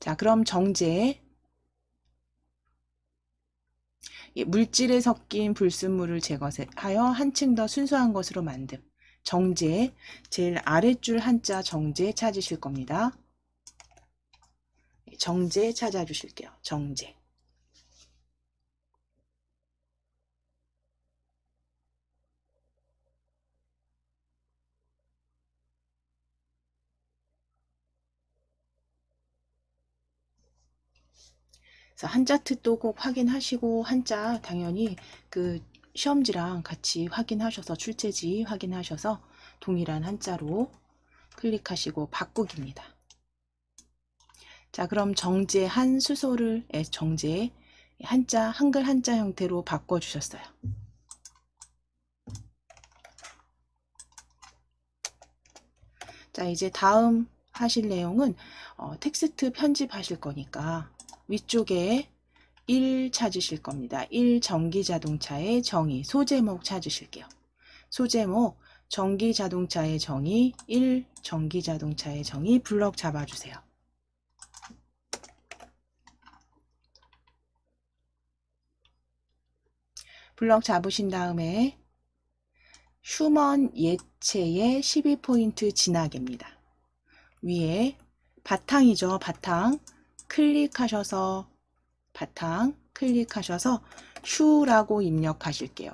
자, 그럼 정제 물질에 섞인 불순물을 제거하여 한층 더 순수한 것으로 만듦. 정제 제일 아랫줄 한자 정제 찾으실 겁니다. 정제 찾아주실게요. 정제. 그래서 한자 뜻도 꼭 확인하시고 한자 당연히 그 시험지랑 같이 확인하셔서 출제지 확인하셔서 동일한 한자로 클릭하시고 바꾸기입니다. 자, 그럼 정제한 수소를 정제 한자 한글 한자 형태로 바꿔주셨어요. 자, 이제 다음 하실 내용은 텍스트 편집하실 거니까 위쪽에 1 찾으실 겁니다. 1 전기자동차의 정의 소제목 찾으실게요. 소제목 전기자동차의 정의 1 전기자동차의 정의 블럭 잡아주세요. 블럭 잡으신 다음에 휴먼 예체의 12포인트 진하게입니다. 위에 바탕이죠. 바탕 클릭하셔서 휴라고 입력하실게요.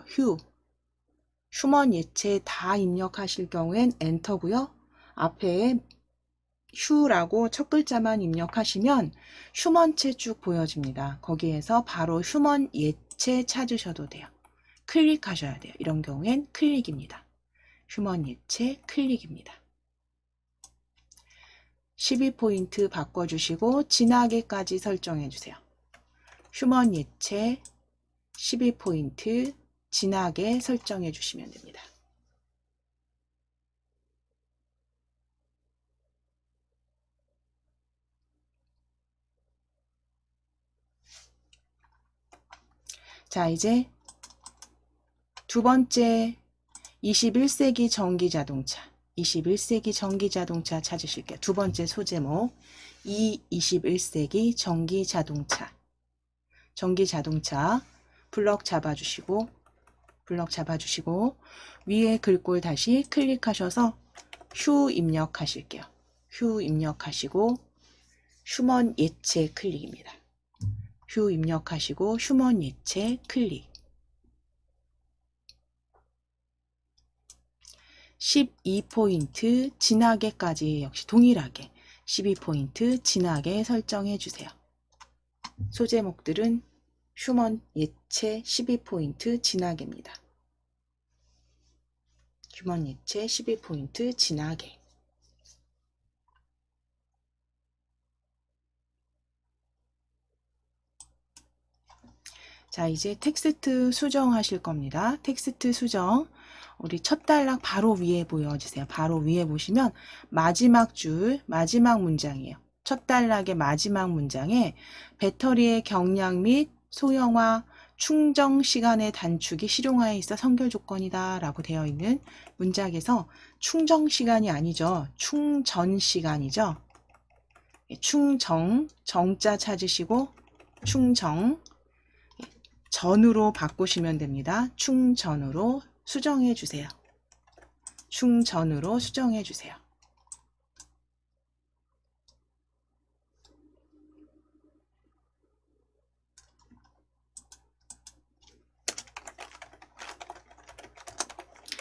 휴먼 예체 다 입력하실 경우엔 엔터고요. 앞에 휴라고 첫 글자만 입력하시면 휴먼체 쭉 보여집니다. 거기에서 바로 휴먼 예체 찾으셔도 돼요. 클릭하셔야 돼요. 이런 경우엔 클릭입니다. 휴먼 예체 클릭입니다. 12포인트 바꿔주시고 진하게까지 설정해주세요. 휴먼 예체 12포인트 진하게 설정해 주시면 됩니다. 자, 이제 두 번째 21세기 전기자동차 21세기 전기자동차 찾으실게요. 두 번째 소제목 21세기 전기자동차 블럭 잡아주시고 위에 글꼴 다시 클릭하셔서 휴 입력하실게요. 휴 입력하시고 휴먼 예체 클릭입니다. 휴 입력하시고 휴먼 예체 클릭. 12포인트 진하게까지 역시 동일하게 12포인트 진하게 설정해 주세요. 소제목들은 휴먼 예체 12포인트 진하게입니다. 휴먼 예체 12포인트 진하게. 자, 이제 텍스트 수정하실 겁니다. 텍스트 수정. 우리 첫 단락 바로 위에 보여주세요. 바로 위에 보시면 마지막 줄, 마지막 문장이에요. 첫 단락의 마지막 문장에 배터리의 경량 및 소형화, 충전 시간의 단축이 실용화에 있어 선결 조건이다 라고 되어 있는 문장에서 충전 시간이 아니죠. 충전 시간이죠. 충정, 정자 찾으시고 충정, 전으로 바꾸시면 됩니다. 충전으로 수정해 주세요. 충전으로 수정해 주세요.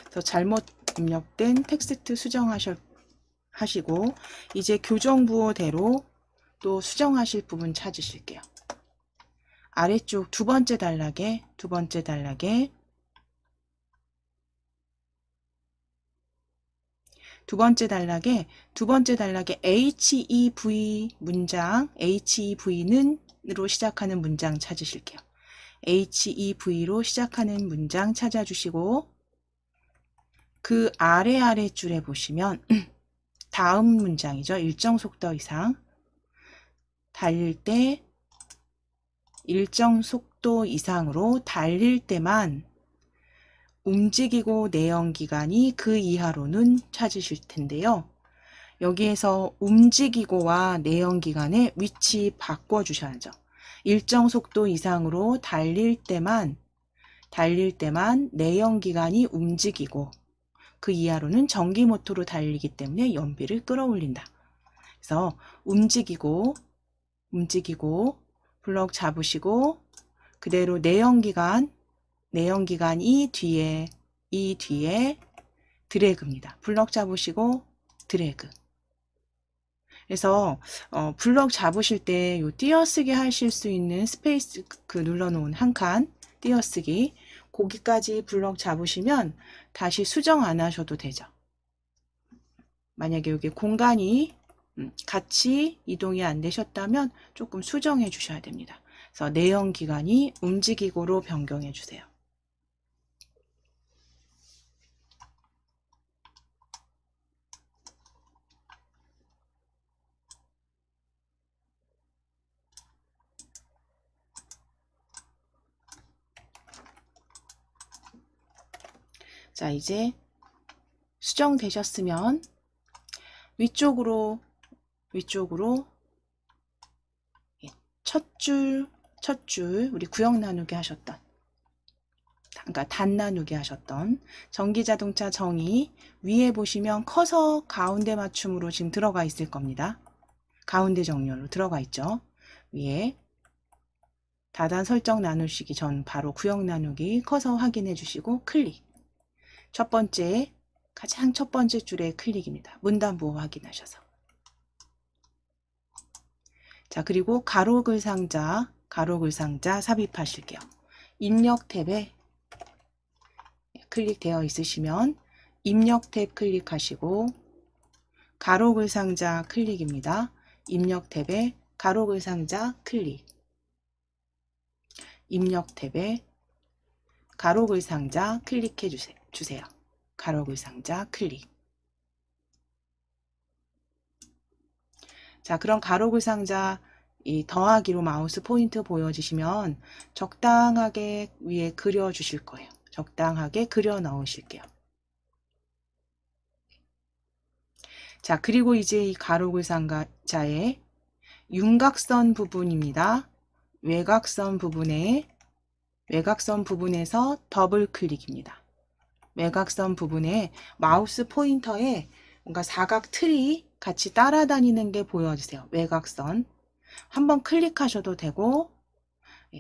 그래서 잘못 입력된 텍스트 수정하시고 이제 교정부호대로 또 수정하실 부분 찾으실게요. 아래쪽 두 번째 단락에 두 번째 단락에 HEV 문장, HEV는으로 시작하는 문장 찾으실게요. HEV로 시작하는 문장 찾아주시고 그 아래 줄에 보시면 다음 문장이죠. 일정 속도 이상 달릴 때 일정 속도 이상으로 달릴 때만 움직이고 내연기관이 그 이하로는 찾으실 텐데요. 여기에서 움직이고와 내연기관의 위치 바꿔주셔야죠. 일정 속도 이상으로 달릴 때만 내연기관이 움직이고 그 이하로는 전기모터로 달리기 때문에 연비를 끌어올린다. 그래서 움직이고 블럭 잡으시고 그대로 내연기관 이 뒤에 드래그입니다. 블럭 잡으시고 드래그. 그래서 블럭 잡으실 때 요 띄어쓰기 하실 수 있는 스페이스 눌러놓은 한 칸 띄어쓰기 거기까지 블럭 잡으시면 다시 수정 안 하셔도 되죠. 만약에 여기 공간이 같이 이동이 안 되셨다면 조금 수정해 주셔야 됩니다. 그래서 내연기관이 움직이고로 변경해 주세요. 자, 이제 수정되셨으면 위쪽으로 첫 줄 우리 구역 나누기 하셨던 그러니까 단 나누기 하셨던 전기자동차 정의 위에 보시면 커서 가운데 맞춤으로 지금 들어가 있을 겁니다. 가운데 정렬로 들어가 있죠. 위에 다단 설정 나누시기 전 바로 구역 나누기 커서 확인해 주시고 클릭. 가장 첫 번째 줄에 클릭입니다. 문단부호 확인하셔서. 자, 그리고 가로글 상자 삽입하실게요. 입력 탭에 클릭되어 있으시면 입력 탭 클릭하시고 가로글 상자 클릭입니다. 입력 탭에 가로글 상자 클릭. 입력 탭에 가로글 상자 클릭해 주세요. 가로글 상자 클릭. 자, 그럼 가로글 상자 이 더하기로 마우스 포인트 보여지시면 적당하게 위에 그려 주실 거예요. 적당하게 그려 넣으실게요. 자, 그리고 이제 이 가로글 상자의 윤곽선 부분입니다. 외곽선 부분에서 더블 클릭입니다. 외곽선 부분에 마우스 포인터에 뭔가 사각 틀이 같이 따라다니는 게 보여주세요. 외곽선. 한번 클릭하셔도 되고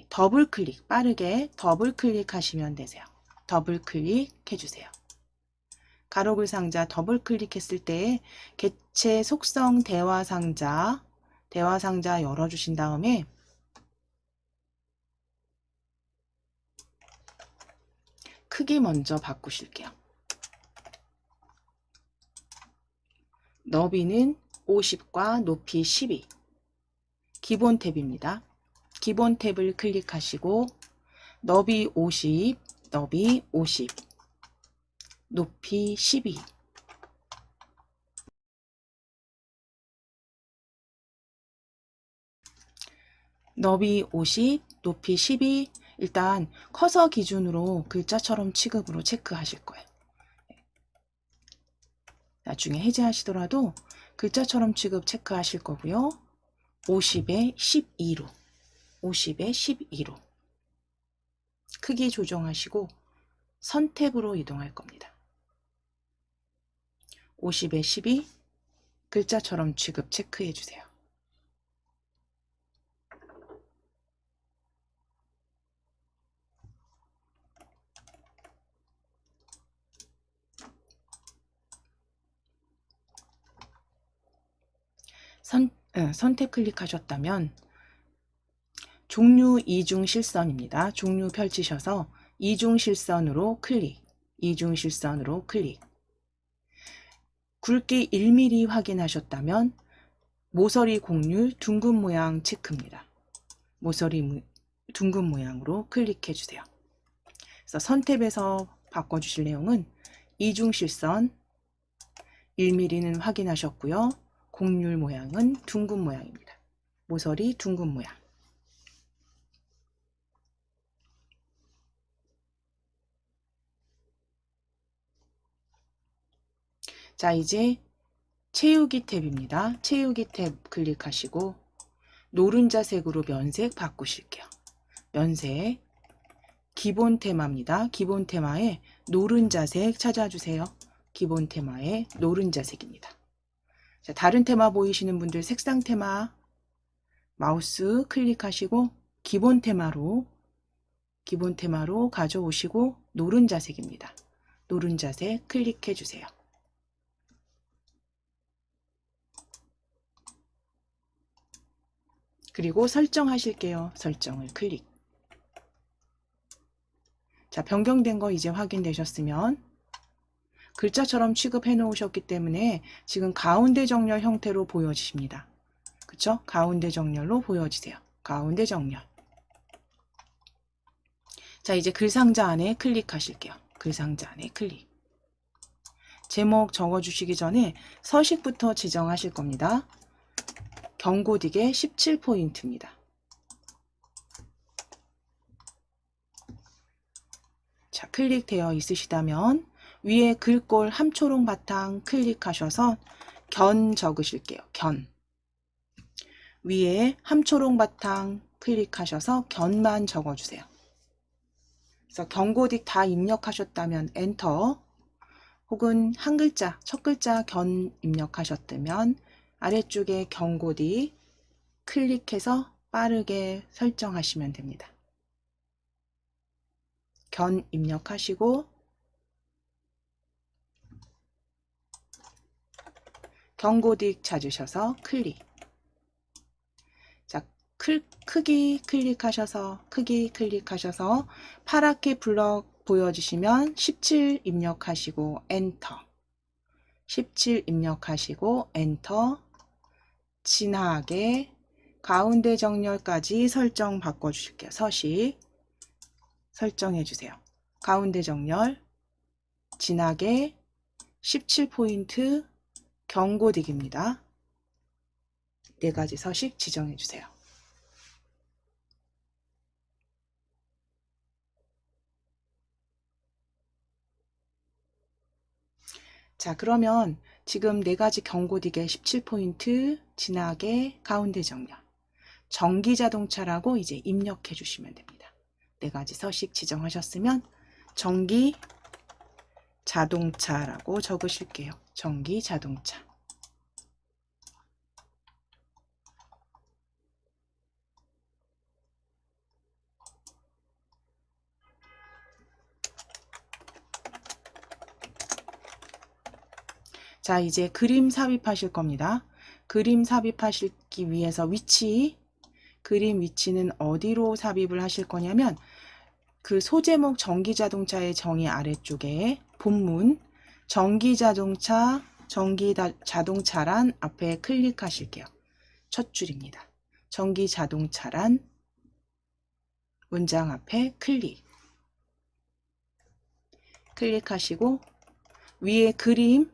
더블 클릭, 빠르게 더블 클릭하시면 되세요. 더블 클릭해 주세요. 가로글 상자 더블 클릭했을 때 개체 속성 대화 상자 열어주신 다음에 크기 먼저 바꾸실게요. 너비는 50과 높이 12. 기본 탭입니다. 기본 탭을 클릭하시고 너비 50, 너비 50, 높이 12. 너비 50, 높이 12. 일단 커서 기준으로 글자처럼 취급으로 체크하실 거예요. 나중에 해제하시더라도 글자처럼 취급 체크하실 거고요. 50에 12로 50에 12로 크기 조정하시고 선택으로 이동할 겁니다. 50에 12 글자처럼 취급 체크해 주세요. 선택 클릭하셨다면 종류 이중 실선입니다. 종류 펼치셔서 이중 실선으로 클릭, 이중 실선으로 클릭. 굵기 1mm 확인하셨다면 모서리 곡률 둥근 모양 체크입니다. 모서리 둥근 모양으로 클릭해 주세요. 그래서 선택에서 바꿔주실 내용은 이중 실선 1mm는 확인하셨고요. 곡률 모양은 둥근 모양입니다. 모서리 둥근 모양. 자, 이제 채우기 탭입니다. 채우기 탭 클릭하시고 노른자색으로 면색 바꾸실게요. 면색 기본 테마입니다. 기본 테마에 노른자색 찾아주세요. 기본 테마에 노른자색입니다. 자, 다른 테마 보이시는 분들 색상 테마 마우스 클릭하시고 기본 테마로 가져오시고 노른자색입니다. 노른자색 클릭해 주세요. 그리고 설정하실게요. 설정을 클릭. 자, 변경된 거 이제 확인되셨으면 글자처럼 취급해 놓으셨기 때문에 지금 가운데 정렬 형태로 보여지십니다. 그쵸? 가운데 정렬로 보여지세요. 가운데 정렬. 자, 이제 글상자 안에 클릭하실게요. 글상자 안에 클릭. 제목 적어주시기 전에 서식부터 지정하실 겁니다. 경고딕에 17포인트입니다. 자, 클릭되어 있으시다면 위에 글꼴 함초롱 바탕 클릭하셔서 견 적으실게요. 견. 위에 함초롱 바탕 클릭하셔서 견만 적어주세요. 그래서 경고딕 다 입력하셨다면 엔터, 혹은 한 글자, 첫 글자 견 입력하셨다면 아래쪽에 경고딕 클릭해서 빠르게 설정하시면 됩니다. 견 입력하시고 경고딕 찾으셔서 클릭. 자, 크기 클릭하셔서 파랗게 블럭 보여주시면 17 입력하시고 엔터. 17 입력하시고 엔터. 진하게 가운데 정렬까지 설정 바꿔주실게요. 서식 설정해 주세요. 가운데 정렬 진하게 17포인트 경고딕입니다. 4가지 서식 지정해 주세요. 자, 그러면 지금 4가지 경고딕에 17포인트 진하게 가운데 정렬 전기자동차라고 이제 입력해 주시면 됩니다. 4가지 서식 지정하셨으면 전기자동차라고 적으실게요. 전기자동차. 자, 이제 그림 삽입하실 겁니다. 그림 삽입하시기 위해서 그림 위치는 어디로 삽입을 하실 거냐면 그 소제목 전기자동차의 정의 아래쪽에 본문 전기자동차란 앞에 클릭하실게요. 첫 줄입니다. 전기자동차란 문장 앞에 클릭하시고 위에 그림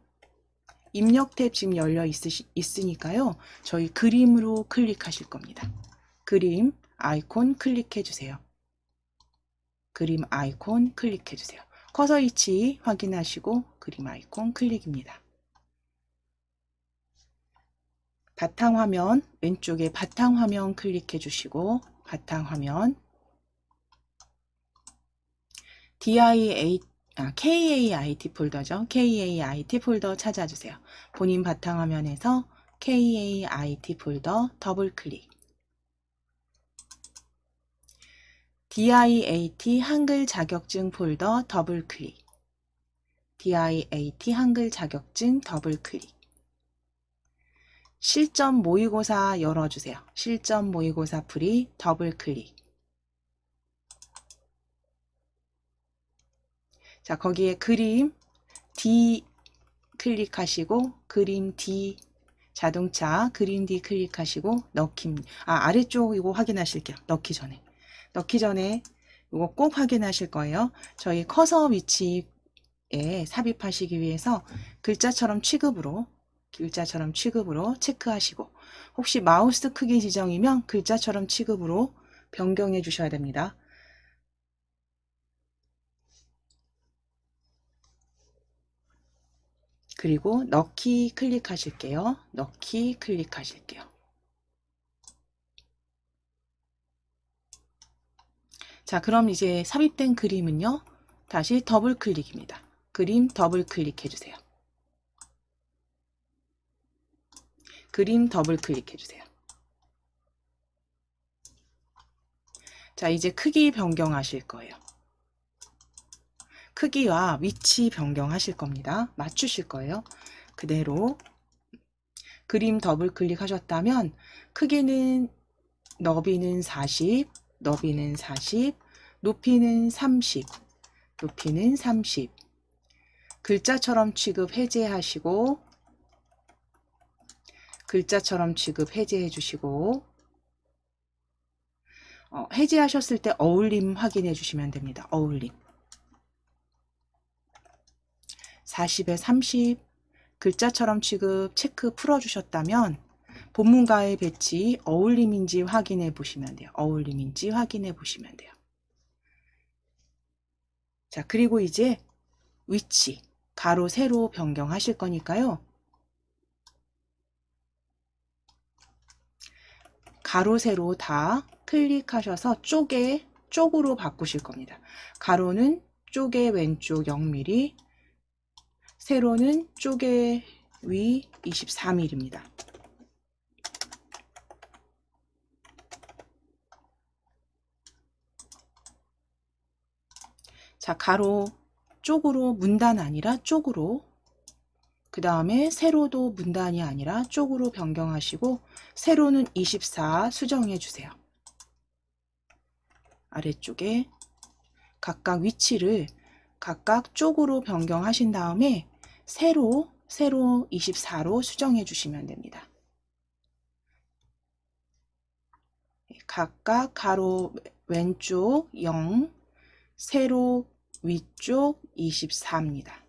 입력 탭 지금 열려 있으니까요. 저희 그림으로 클릭하실 겁니다. 그림 아이콘 클릭해 주세요. 그림 아이콘 클릭해 주세요. 커서 위치 확인하시고 그림 아이콘 클릭입니다. 바탕화면 왼쪽에 바탕화면 클릭해 주시고 바탕화면 KAIT 폴더죠. KAIT 폴더 찾아주세요. 본인 바탕화면에서 KAIT 폴더 더블클릭 DIAT 한글 자격증 폴더 더블클릭 DIAT 한글 자격증 더블클릭 실전 모의고사 열어주세요. 실전 모의고사 풀이 더블클릭 자, 거기에 그림 D 클릭하시고 그림 D 자동차 그림 D 클릭하시고 넣기 아래쪽 이거 확인하실게요. 넣기 전에 이거 꼭 확인하실 거예요. 저희 커서 위치에 삽입하시기 위해서 글자처럼 취급으로 체크하시고 혹시 마우스 크기 지정이면 글자처럼 취급으로 변경해 주셔야 됩니다. 그리고 넣기 클릭하실게요. 넣기 클릭하실게요. 자, 그럼 이제 삽입된 그림은요. 다시 더블 클릭입니다. 그림 더블 클릭해 주세요. 그림 더블 클릭해 주세요. 자, 이제 크기 변경하실 거예요. 크기와 위치 변경하실 겁니다. 맞추실 거예요. 그대로 그림 더블 클릭하셨다면 크기는 너비는 40, 높이는 30, 글자처럼 취급 해제하시고 글자처럼 취급 해제해 주시고 해제하셨을 때 어울림 확인해 주시면 됩니다. 어울림 40에 30 글자처럼 취급 체크 풀어주셨다면 본문과의 배치 어울림인지 확인해 보시면 돼요. 어울림인지 확인해 보시면 돼요. 자, 그리고 이제 위치 가로 세로 변경하실 거니까요. 가로 세로 다 클릭하셔서 쪽으로 바꾸실 겁니다. 가로는 쪽의 왼쪽 0mm, 세로는 쪽의 위 24mm입니다. 자, 가로 쪽으로 문단 아니라 쪽으로, 그 다음에 세로도 문단이 아니라 쪽으로 변경하시고 세로는 24 수정해 주세요. 아래쪽에 각각 위치를 각각 쪽으로 변경하신 다음에 세로 24로 수정해 주시면 됩니다. 각각 가로 왼쪽 0, 세로 위쪽 24입니다.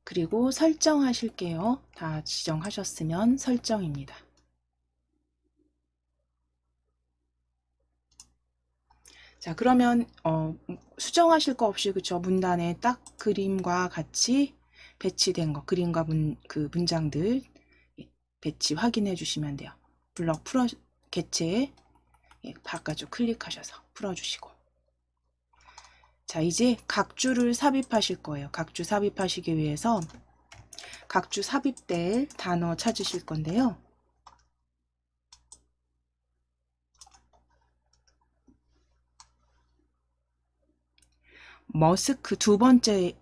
그리고 설정하실게요. 다 지정하셨으면 설정입니다. 자, 그러면 수정하실 거 없이 그쵸? 문단에 딱 그림과 같이 배치된 거, 그림과 문장들 배치 확인해 주시면 돼요. 블럭 개체 바깥쪽 클릭하셔서 풀어주시고. 자, 이제 각주를 삽입하실 거예요. 각주 삽입하시기 위해서 각주 삽입될 단어 찾으실 건데요. 머스크 두 번째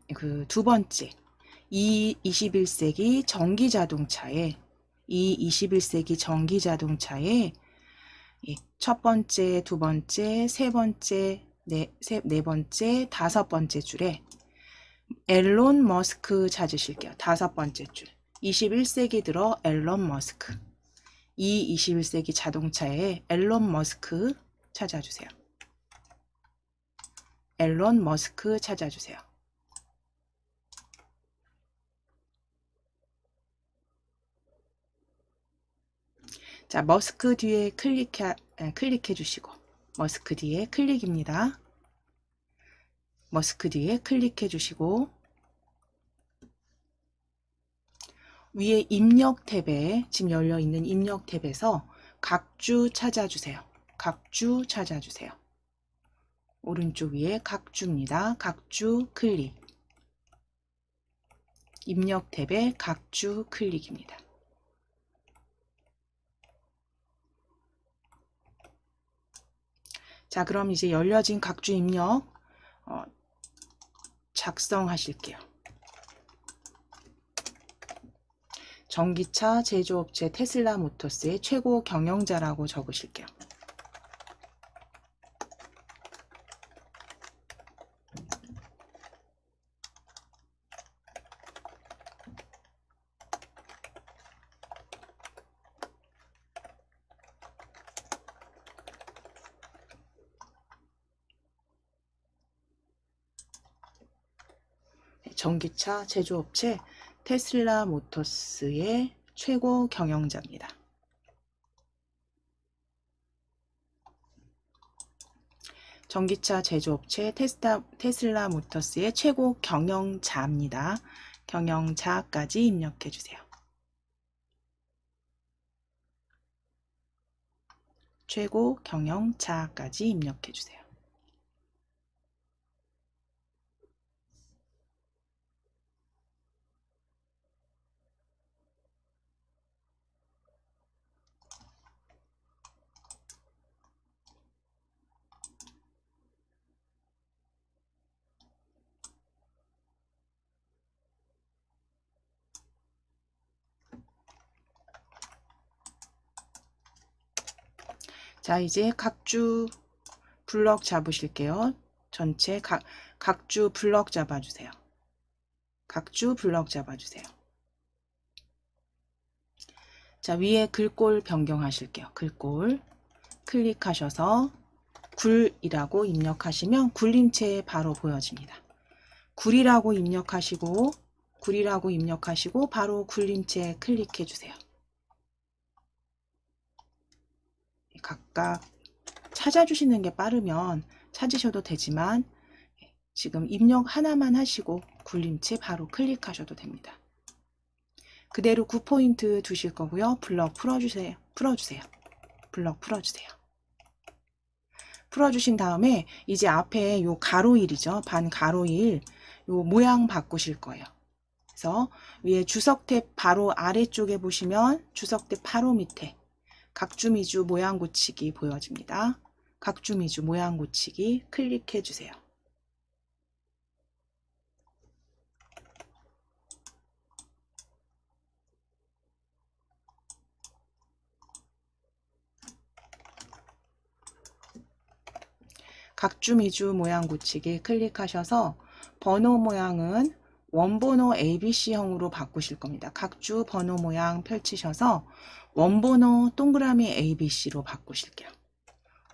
이 21세기 전기 자동차에 첫 번째, 두 번째, 세 번째 네 번째, 다섯 번째 줄에 앨런 머스크 찾으실게요. 다섯 번째 줄. 21세기 들어 앨런 머스크. 이 21세기 자동차에 앨런 머스크 찾아주세요. 앨런 머스크 찾아주세요. 자, 머스크 뒤에 클릭해 주시고, 머스크 뒤에 클릭입니다. 머스크 뒤에 클릭해 주시고, 위에 입력 탭에, 지금 열려 있는 입력 탭에서 각주 찾아주세요. 각주 찾아주세요. 오른쪽 위에 각주입니다. 각주 클릭. 입력 탭에 각주 클릭입니다. 자, 그럼 이제 열려진 각주 입력 작성하실게요. 전기차 제조업체 테슬라 모터스의 최고 경영자라고 적으실게요. 전기차 제조업체 테슬라 모터스의 최고 경영자입니다. 전기차 제조업체 테슬라 모터스의 최고 경영자입니다. 경영자까지 입력해 주세요. 최고 경영자까지 입력해 주세요. 자, 이제 각주 블럭 잡으실게요. 전체 각주 블럭 잡아주세요. 각주 블럭 잡아주세요. 자, 위에 글꼴 변경하실게요. 글꼴 클릭하셔서 굴이라고 입력하시면 굴림체에 바로 보여집니다. 굴이라고 입력하시고 바로 굴림체에 클릭해 주세요. 각각 찾아주시는 게 빠르면 찾으셔도 되지만 지금 입력 하나만 하시고 굴림체 바로 클릭하셔도 됩니다. 그대로 9포인트 두실 거고요. 블럭 풀어주세요. 블럭 풀어주세요. 풀어주신 다음에 이제 앞에 요 가로일이죠. 반 가로일 요 모양 바꾸실 거예요. 그래서 위에 주석 탭 바로 아래쪽에 보시면 주석 탭 바로 밑에 각주미주 모양 고치기 보여집니다. 각주미주 모양 고치기 클릭해 주세요. 각주미주 모양 고치기 클릭하셔서 번호 모양은 원번호 ABC형으로 바꾸실 겁니다. 각주 번호 모양 펼치셔서 원번호 동그라미 ABC로 바꾸실게요.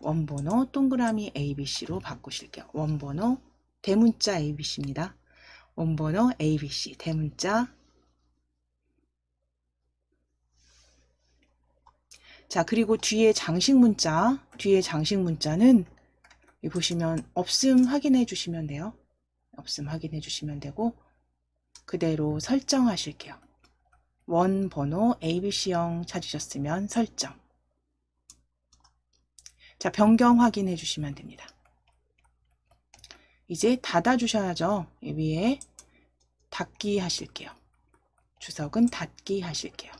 원번호 동그라미 ABC로 바꾸실게요. 원번호 대문자 ABC입니다. 원번호 ABC 대문자. 자, 그리고 뒤에 장식 문자는 여기 보시면 없음 확인해 주시면 돼요. 없음 확인해 주시면 되고 그대로 설정하실게요. 원번호 ABC형 찾으셨으면 설정. 자, 변경 확인해 주시면 됩니다. 이제 닫아 주셔야죠. 위에 닫기 하실게요. 주석은 닫기 하실게요.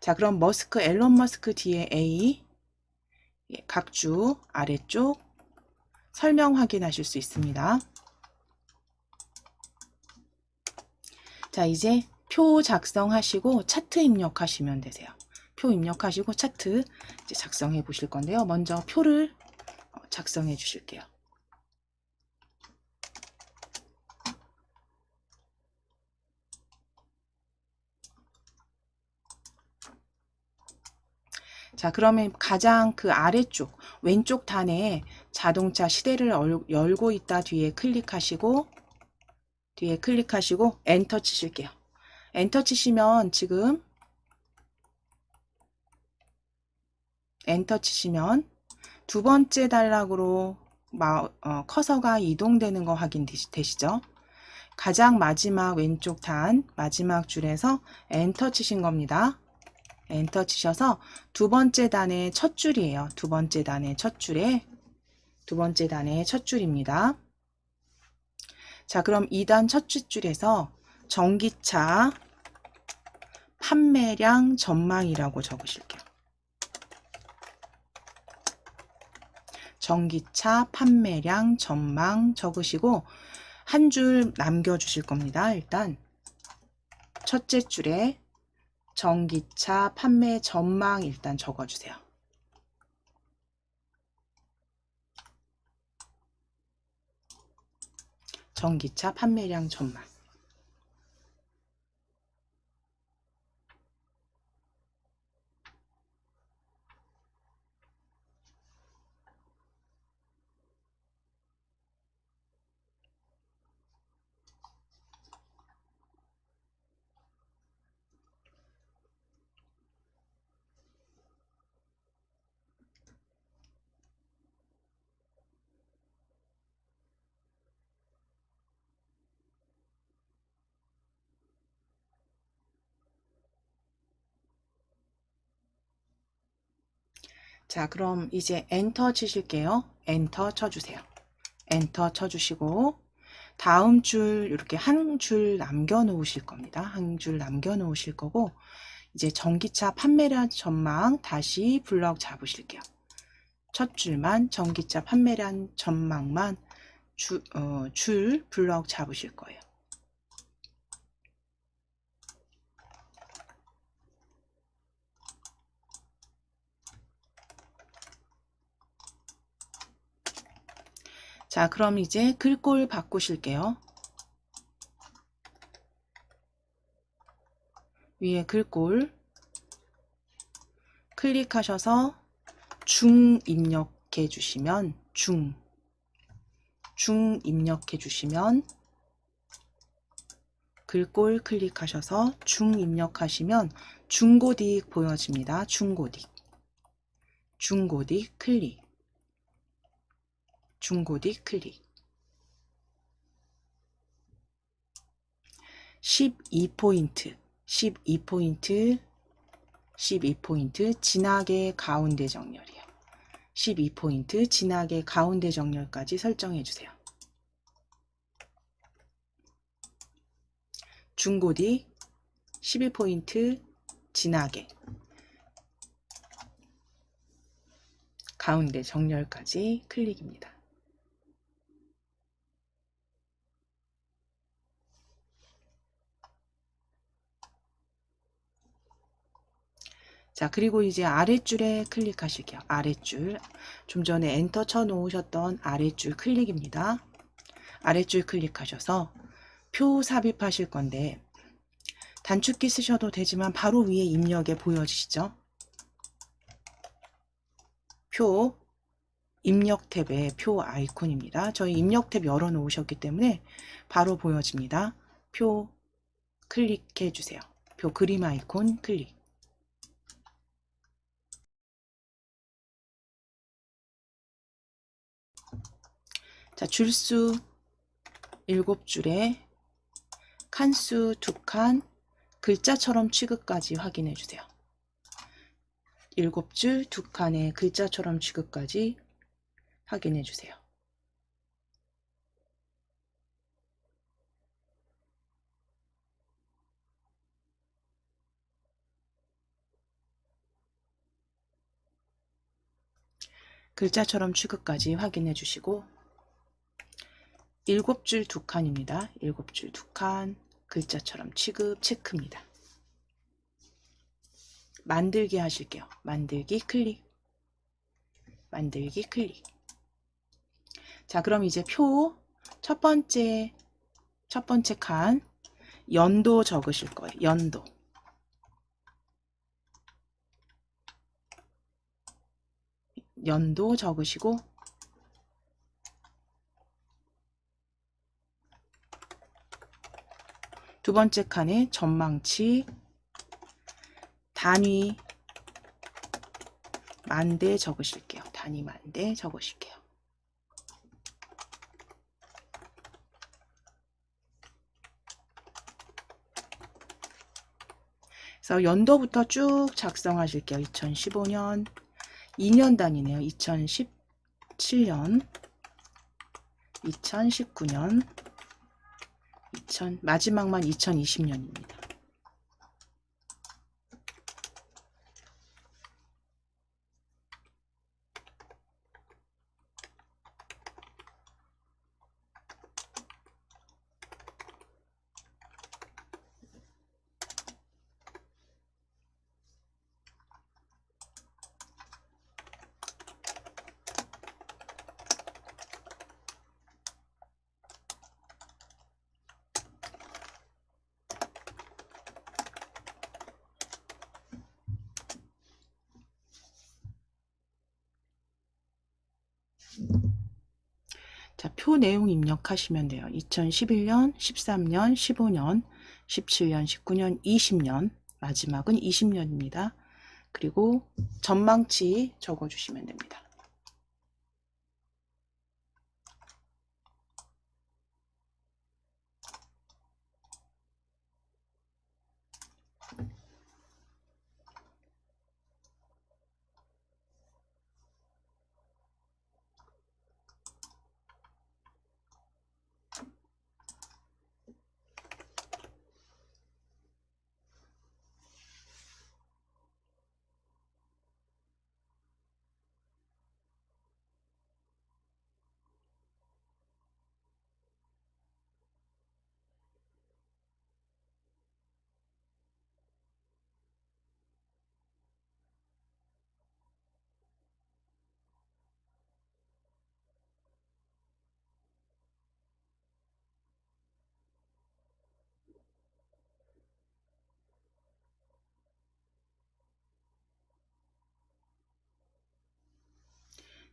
자, 그럼 앨런 머스크 뒤에 A, 각주 아래쪽 설명 확인하실 수 있습니다. 자, 이제 표 작성하시고 차트 입력하시면 되세요. 표 입력하시고 차트 이제 작성해 보실 건데요. 먼저 표를 작성해 주실게요. 자, 그러면 가장 그 아래쪽 왼쪽 단에 자동차 시대를 열고 있다 뒤에 클릭하시고 엔터 치실게요. 엔터 치시면 지금 엔터 치시면 두 번째 단락으로 커서가 이동되는 거 확인되시죠? 가장 마지막 왼쪽 단 마지막 줄에서 엔터 치신 겁니다. 엔터 치셔서 두 번째 단의 첫 줄이에요. 두 번째 단의 첫 줄입니다. 자, 그럼 2단 첫 줄에서 전기차 판매량 전망이라고 적으실게요. 전기차 판매량 전망 적으시고 한 줄 남겨주실 겁니다. 일단 첫째 줄에 전기차 판매 전망 일단 적어주세요. 전기차 판매량 전망. 자, 그럼 이제 엔터 치실게요. 엔터 쳐주세요. 엔터 쳐주시고 다음 줄 이렇게 한 줄 남겨 놓으실 겁니다. 한 줄 남겨 놓으실 거고 이제 전기차 판매량 전망 다시 블럭 잡으실게요. 첫 줄만 전기차 판매량 전망만 줄 블럭 잡으실 거예요. 자, 그럼 이제 글꼴 바꾸실게요. 위에 글꼴 클릭하셔서 중 입력해 주시면 중 입력해 주시면 글꼴 클릭하셔서 중 입력하시면 중고딕 보여집니다. 중고딕 클릭 중고딕 클릭 12포인트 12포인트 진하게 가운데 정렬이에요. 12포인트 진하게 가운데 정렬까지 설정해 주세요. 중고딕 12포인트 진하게 가운데 정렬까지 클릭입니다. 자, 그리고 이제 아랫줄에 클릭하실게요. 아랫줄. 좀 전에 엔터 쳐 놓으셨던 아랫줄 클릭입니다. 아랫줄 클릭하셔서 표 삽입하실 건데 단축키 쓰셔도 되지만 바로 위에 입력에 보여지시죠? 표 입력 탭에 표 아이콘입니다. 저희 입력 탭 열어 놓으셨기 때문에 바로 보여집니다. 표 클릭해 주세요. 표 그림 아이콘 클릭. 자, 줄수 7줄에 칸수 2칸, 글자처럼 취급까지 확인해 주세요. 7줄 2칸의 글자처럼 취급까지 확인해 주세요. 글자처럼 취급까지 확인해 주시고 7줄 2칸입니다. 7줄 2칸 글자처럼 취급 체크입니다. 만들기 하실게요. 만들기 클릭. 만들기 클릭. 자, 그럼 이제 표 첫 번째 칸 연도 적으실 거예요. 연도. 연도 적으시고 두 번째 칸에 전망치 단위 만대 적으실게요. 단위 만대 적으실게요. 그래서 연도부터 쭉 작성하실게요. 2015년 2년 단위네요. 2017년 2019년 마지막만 2020년입니다. 자, 표 내용 입력하시면 돼요. 2011년, 13년, 15년, 17년, 19년, 20년, 마지막은 20년입니다. 그리고 전망치 적어주시면 됩니다.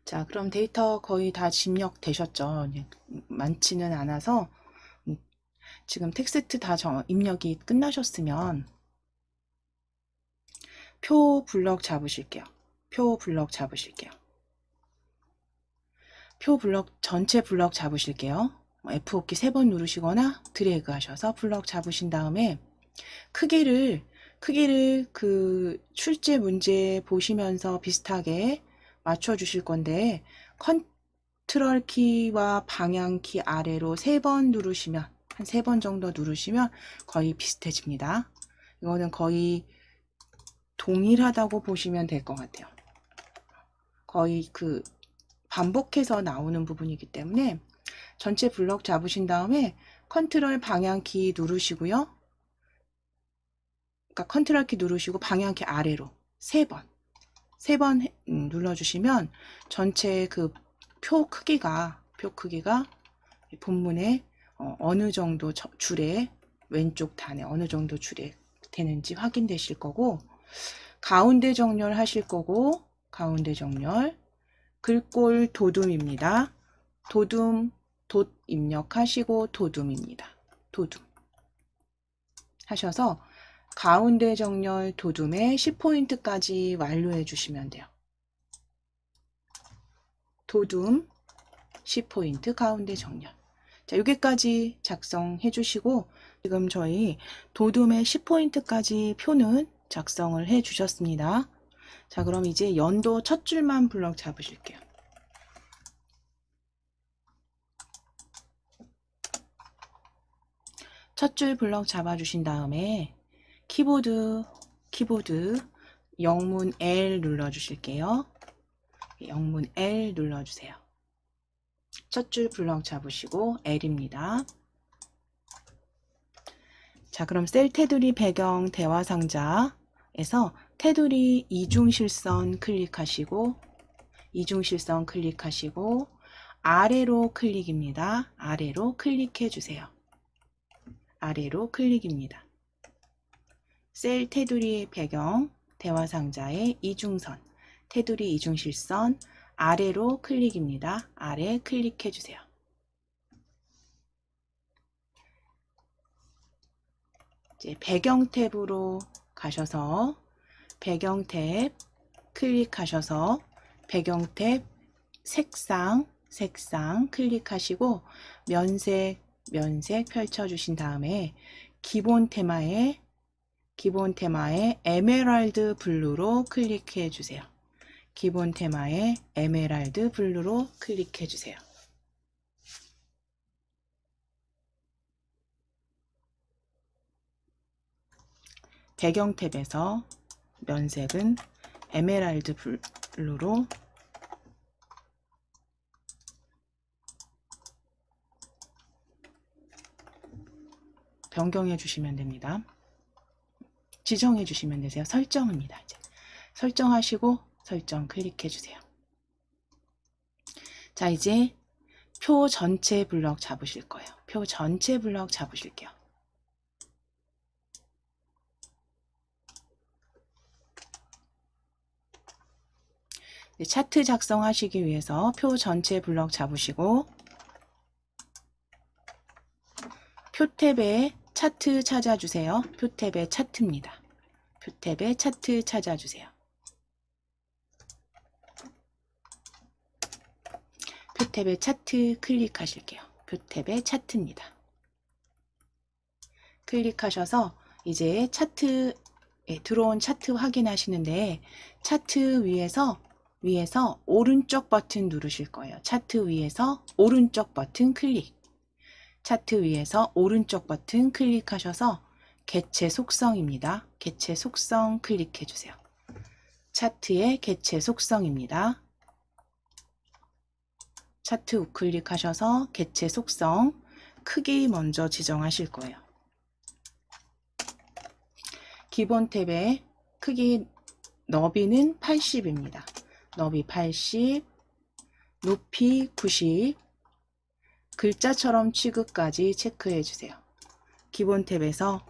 자, 그럼 데이터 거의 다 입력되셨죠? 많지는 않아서 지금 텍스트 다 입력이 끝나셨으면 표 블럭 잡으실게요. 표 블럭 잡으실게요. 표 블럭 전체 블럭 잡으실게요. F5키 3번 누르시거나 드래그 하셔서 블럭 잡으신 다음에 크기를 그 출제 문제 보시면서 비슷하게 맞춰 주실 건데 컨트롤 키와 방향 키 아래로 3번 누르시면 한 3번 정도 누르시면 거의 비슷해집니다. 이거는 거의 동일하다고 보시면 될 것 같아요. 거의 그 반복해서 나오는 부분이기 때문에 전체 블럭 잡으신 다음에 컨트롤 방향 키 누르시고요. 그러니까 컨트롤 키 누르시고 방향 키 아래로 3번 눌러주시면 전체 그 표 크기가 본문에 어느 정도 줄에 왼쪽 단에 어느 정도 줄에 되는지 확인되실 거고, 가운데 정렬 하실 거고, 가운데 정렬 글꼴 도둠입니다. 도둠 돛 입력하시고 도둠입니다. 도둠 하셔서 가운데 정렬 도둠에 10포인트까지 완료해 주시면 돼요. 도둠 10포인트 가운데 정렬. 자, 여기까지 작성해 주시고 지금 저희 도둠의 10포인트까지 표는 작성을 해 주셨습니다. 자, 그럼 이제 연도 첫 줄만 블럭 잡으실게요. 첫 줄 블럭 잡아 주신 다음에 키보드 영문 L 눌러 주실게요. 영문 L 눌러 주세요. 첫 줄 블럭 잡으시고 L입니다. 자, 그럼 셀 테두리 배경 대화 상자에서 테두리 이중실선 클릭하시고 이중실선 클릭하시고 아래로 클릭입니다. 아래로 클릭해 주세요. 아래로 클릭입니다. 셀 테두리 배경 대화상자의 이중선 테두리 이중실선 아래로 클릭입니다. 아래 클릭해 주세요. 이제 배경 탭으로 가셔서 배경 탭 클릭하셔서 배경 탭 색상 클릭하시고 면색 펼쳐주신 다음에 기본 테마에 에메랄드 블루로 클릭해 주세요. 기본 테마에 에메랄드 블루로 클릭해 주세요. 배경 탭에서 면색은 에메랄드 블루로 변경해 주시면 됩니다. 지정해 주시면 되세요. 설정입니다. 이제 설정하시고 설정 클릭해 주세요. 자, 이제 표 전체 블럭 잡으실 거예요. 표 전체 블럭 잡으실게요. 차트 작성하시기 위해서 표 전체 블럭 잡으시고 표 탭에 차트 찾아주세요. 표 탭에 차트입니다. 표 탭에 차트 찾아주세요. 표 탭에 차트 클릭하실게요. 표 탭에 차트입니다. 클릭하셔서 이제 차트에 들어온 차트 확인하시는데 차트 위에서 오른쪽 버튼 누르실 거예요. 차트 위에서 오른쪽 버튼 클릭. 차트 위에서 오른쪽 버튼 클릭하셔서 개체 속성입니다. 개체 속성 클릭해 주세요. 차트의 개체 속성입니다. 차트 우클릭하셔서 개체 속성 크기 먼저 지정하실 거예요. 기본 탭에 크기 너비는 80입니다. 너비 80, 높이 90, 글자처럼 취급까지 체크해 주세요. 기본 탭에서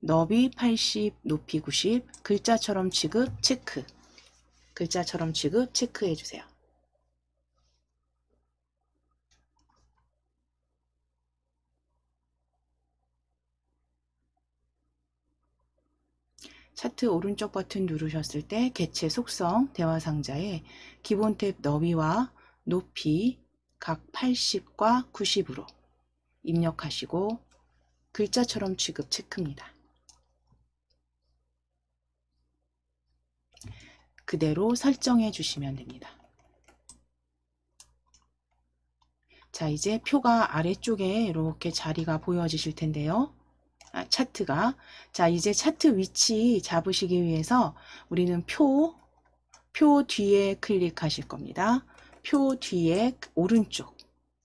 너비 80, 높이 90, 글자처럼 취급 체크. 글자처럼 취급 체크해 주세요. 차트 오른쪽 버튼 누르셨을 때 개체 속성 대화 상자에 기본 탭 너비와 높이 각 80과 90으로 입력하시고 글자처럼 취급 체크입니다. 그대로 설정해 주시면 됩니다. 자, 이제 표가 아래쪽에 이렇게 자리가 보여지실 텐데요. 차트가. 자, 이제 차트 위치 잡으시기 위해서 우리는 표 뒤에 클릭하실 겁니다. 표 뒤에 오른쪽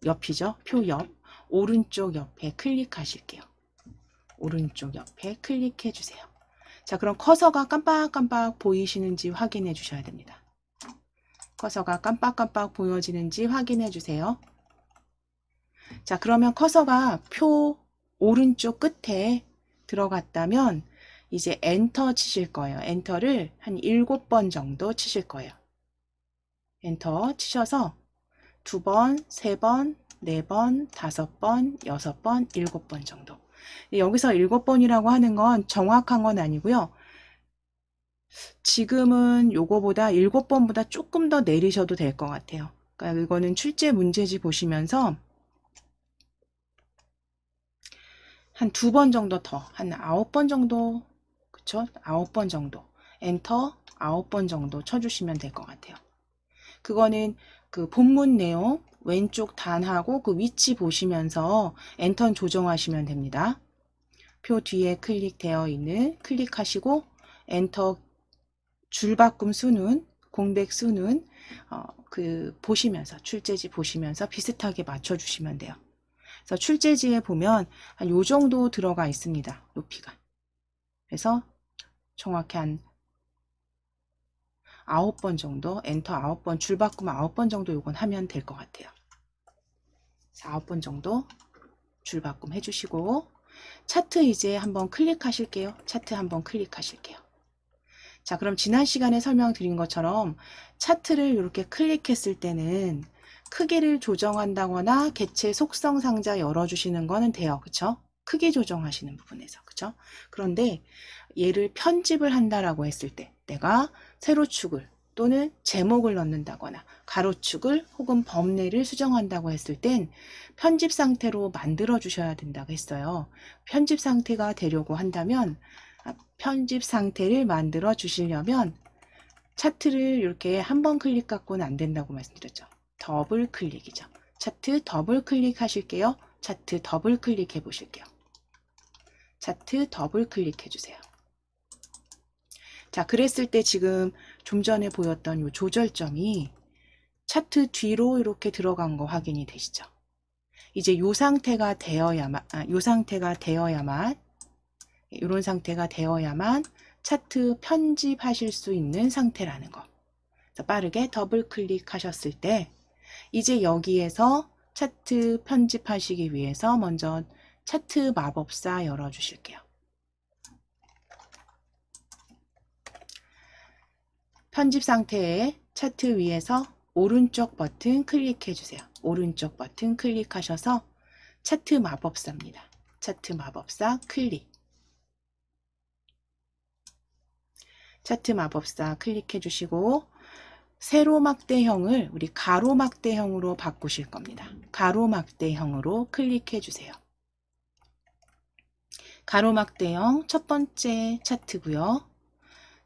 옆이죠. 표 옆 오른쪽 옆에 클릭하실게요. 오른쪽 옆에 클릭해 주세요. 자, 그럼 커서가 깜빡깜빡 보이시는지 확인해 주셔야 됩니다. 커서가 깜빡깜빡 보여지는지 확인해 주세요. 자, 그러면 커서가 표 오른쪽 끝에 들어갔다면 이제 엔터 치실 거예요. 엔터를 한 7번 정도 치실 거예요. 엔터 치셔서 2번, 3번, 4번, 5번, 6번, 7번 정도. 여기서 7번이라고 하는 건 정확한 건 아니고요. 지금은 요거보다 7번보다 조금 더 내리셔도 될 것 같아요. 그러니까 이거는 출제 문제지 보시면서 한 2번 정도 더, 한 9번 정도, 그쵸? 9번 정도. 엔터 9번 정도 쳐주시면 될 것 같아요. 그거는 그 본문 내용 왼쪽 단하고 그 위치 보시면서 엔터 조정하시면 됩니다. 표 뒤에 클릭되어 있는 클릭하시고 엔터 줄바꿈 수는 공백 수는 그 보시면서 출제지 보시면서 비슷하게 맞춰주시면 돼요. 그래서 출제지에 보면 한 요 정도 들어가 있습니다. 높이가. 그래서 정확히 한 9번 정도, 엔터 9번, 줄 바꾸면 9번 정도 요건 하면 될 것 같아요. 9번 정도 줄 바꿈 해주시고, 차트 이제 한번 클릭하실게요. 차트 한번 클릭하실게요. 자, 그럼 지난 시간에 설명드린 것처럼 차트를 이렇게 클릭했을 때는 크기를 조정한다거나 개체 속성 상자 열어주시는 거는 돼요. 그쵸? 크기 조정하시는 부분에서. 그쵸? 그런데 얘를 편집을 한다라고 했을 때 내가 세로축을 또는 제목을 넣는다거나 가로축을 혹은 범례를 수정한다고 했을 땐 편집 상태로 만들어 주셔야 된다고 했어요. 편집 상태가 되려고 한다면 편집 상태를 만들어 주시려면 차트를 이렇게 한 번 클릭 갖고는 안 된다고 말씀드렸죠. 더블 클릭이죠. 차트 더블 클릭 하실게요. 차트 더블 클릭해 보실게요. 차트 더블 클릭해 주세요. 자, 그랬을 때 지금 좀 전에 보였던 이 조절점이 차트 뒤로 이렇게 들어간 거 확인이 되시죠? 이제 이 상태가 되어야만, 이런 상태가 되어야만 차트 편집하실 수 있는 상태라는 거. 빠르게 더블 클릭하셨을 때 이제 여기에서 차트 편집하시기 위해서 먼저 차트 마법사 열어주실게요. 편집 상태에 차트 위에서 오른쪽 버튼 클릭해 주세요. 오른쪽 버튼 클릭하셔서 차트 마법사입니다. 차트 마법사 클릭. 차트 마법사 클릭해 주시고 세로막대형을 우리 가로막대형으로 바꾸실 겁니다. 가로막대형으로 클릭해 주세요. 가로막대형 첫 번째 차트고요.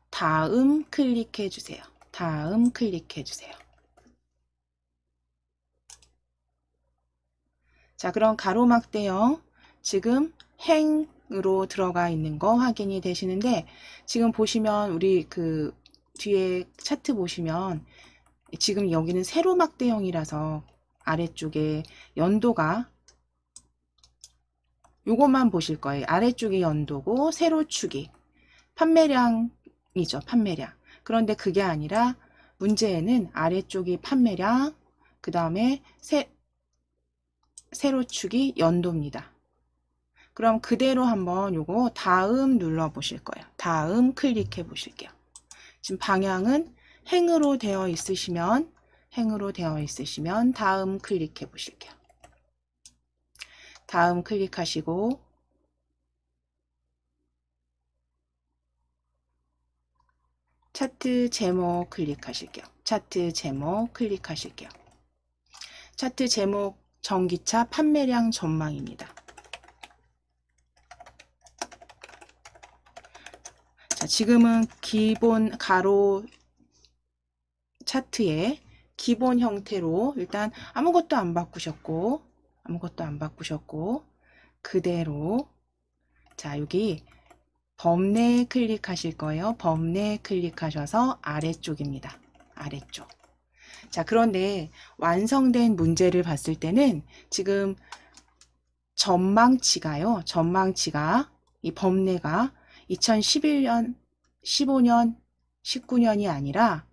다음 클릭해 주세요. 다음 클릭해 주세요. 자, 그럼 가로막대형 지금 행으로 들어가 있는 거 확인이 되시는데 지금 보시면 우리 그 뒤에 차트 보시면 지금 여기는 세로막대형이라서 아래쪽에 연도가 요것만 보실 거예요. 아래쪽이 연도고 세로축이 판매량이죠. 판매량. 그런데 그게 아니라 문제에는 아래쪽이 판매량, 그 다음에 세로축이 연도입니다. 그럼 그대로 한번 요거 다음 눌러 보실 거예요. 다음 클릭해 보실게요. 지금 방향은 행으로 되어 있으시면 다음 클릭해 보실게요. 다음 클릭하시고 차트 제목 클릭하실게요. 차트 제목 클릭하실게요. 차트 제목 전기차 판매량 전망입니다. 자, 지금은 기본 가로 차트의 기본 형태로 일단 아무것도 안 바꾸셨고 그대로 자, 여기 범례 클릭하실 거예요. 범례 클릭하셔서 아래쪽입니다. 아래쪽. 자, 그런데 완성된 문제를 봤을 때는 지금 전망치가 이 범례가 2011년, 15년, 19년이 아니라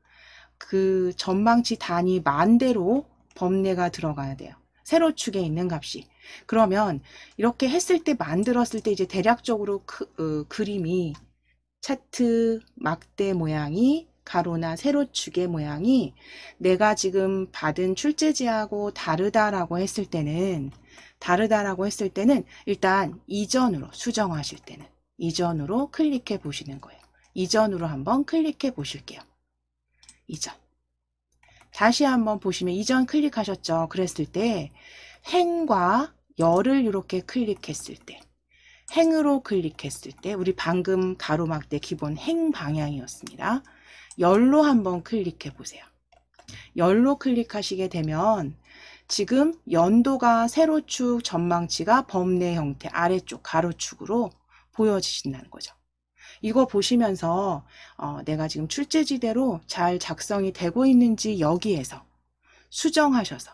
그 전망치 단위 만대로 범례가 들어가야 돼요. 세로축에 있는 값이. 그러면 이렇게 했을 때 만들었을 때 이제 대략적으로 그림이 차트 막대 모양이 가로나 세로축의 모양이 내가 지금 받은 출제지하고 다르다라고 했을 때는 일단 이전으로 수정하실 때는 이전으로 클릭해 보시는 거예요. 이전으로 한번 클릭해 보실게요. 이전. 다시 한번 보시면 이전 클릭하셨죠. 그랬을 때 행과 열을 이렇게 클릭했을 때 행으로 클릭했을 때 우리 방금 가로막대 기본 행 방향이었습니다. 열로 한번 클릭해 보세요. 열로 클릭하시게 되면 지금 연도가 세로축 전망치가 범례 형태 아래쪽 가로축으로 보여지신다는 거죠. 이거 보시면서 내가 지금 출제지대로 잘 작성이 되고 있는지 여기에서 수정하셔서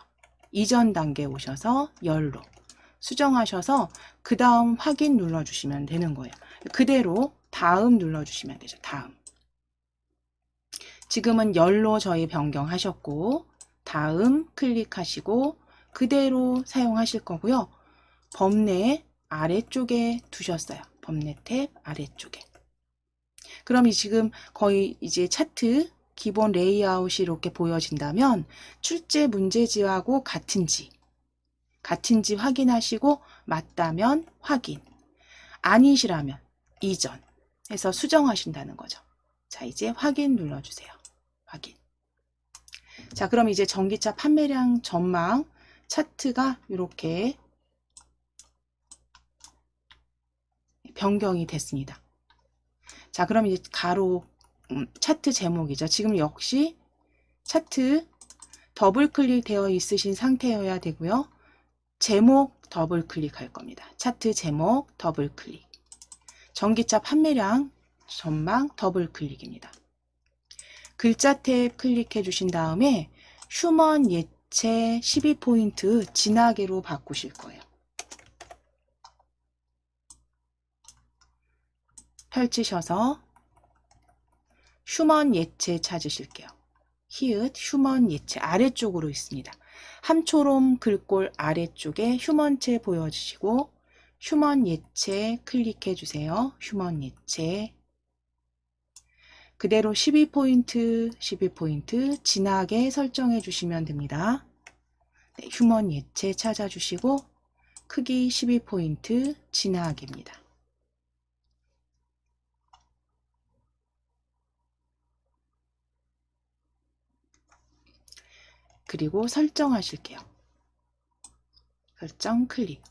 이전 단계 오셔서 열로 수정하셔서 그 다음 확인 눌러주시면 되는 거예요. 그대로 다음 눌러주시면 되죠. 다음. 지금은 열로 저희 변경하셨고 다음 클릭하시고 그대로 사용하실 거고요. 범례 아래쪽에 두셨어요. 범례 탭 아래쪽에. 그럼 지금 거의 이제 차트 기본 레이아웃이 이렇게 보여진다면 출제 문제지하고 같은지 확인하시고 맞다면 확인, 아니시라면 이전 해서 수정하신다는 거죠. 자, 이제 확인 눌러주세요. 확인. 자, 그럼 이제 전기차 판매량 전망 차트가 이렇게 변경이 됐습니다. 자, 그럼 이제 가로 차트 제목이죠. 지금 역시 차트 더블 클릭되어 있으신 상태여야 되고요. 제목 더블 클릭할 겁니다. 차트 제목 더블 클릭. 전기차 판매량 전망 더블 클릭입니다. 글자 탭 클릭해 주신 다음에 휴먼 예체 12포인트 진하게로 바꾸실 거예요. 펼치셔서 휴먼 예체 찾으실게요. 히읗 휴먼 예체 아래쪽으로 있습니다. 함초롬 글꼴 아래쪽에 휴먼체 보여주시고 휴먼 예체 클릭해 주세요. 휴먼 예체 그대로 12포인트 진하게 설정해 주시면 됩니다. 네, 휴먼 예체 찾아주시고 크기 12포인트 진하게입니다. 그리고 설정하실게요. 설정 클릭.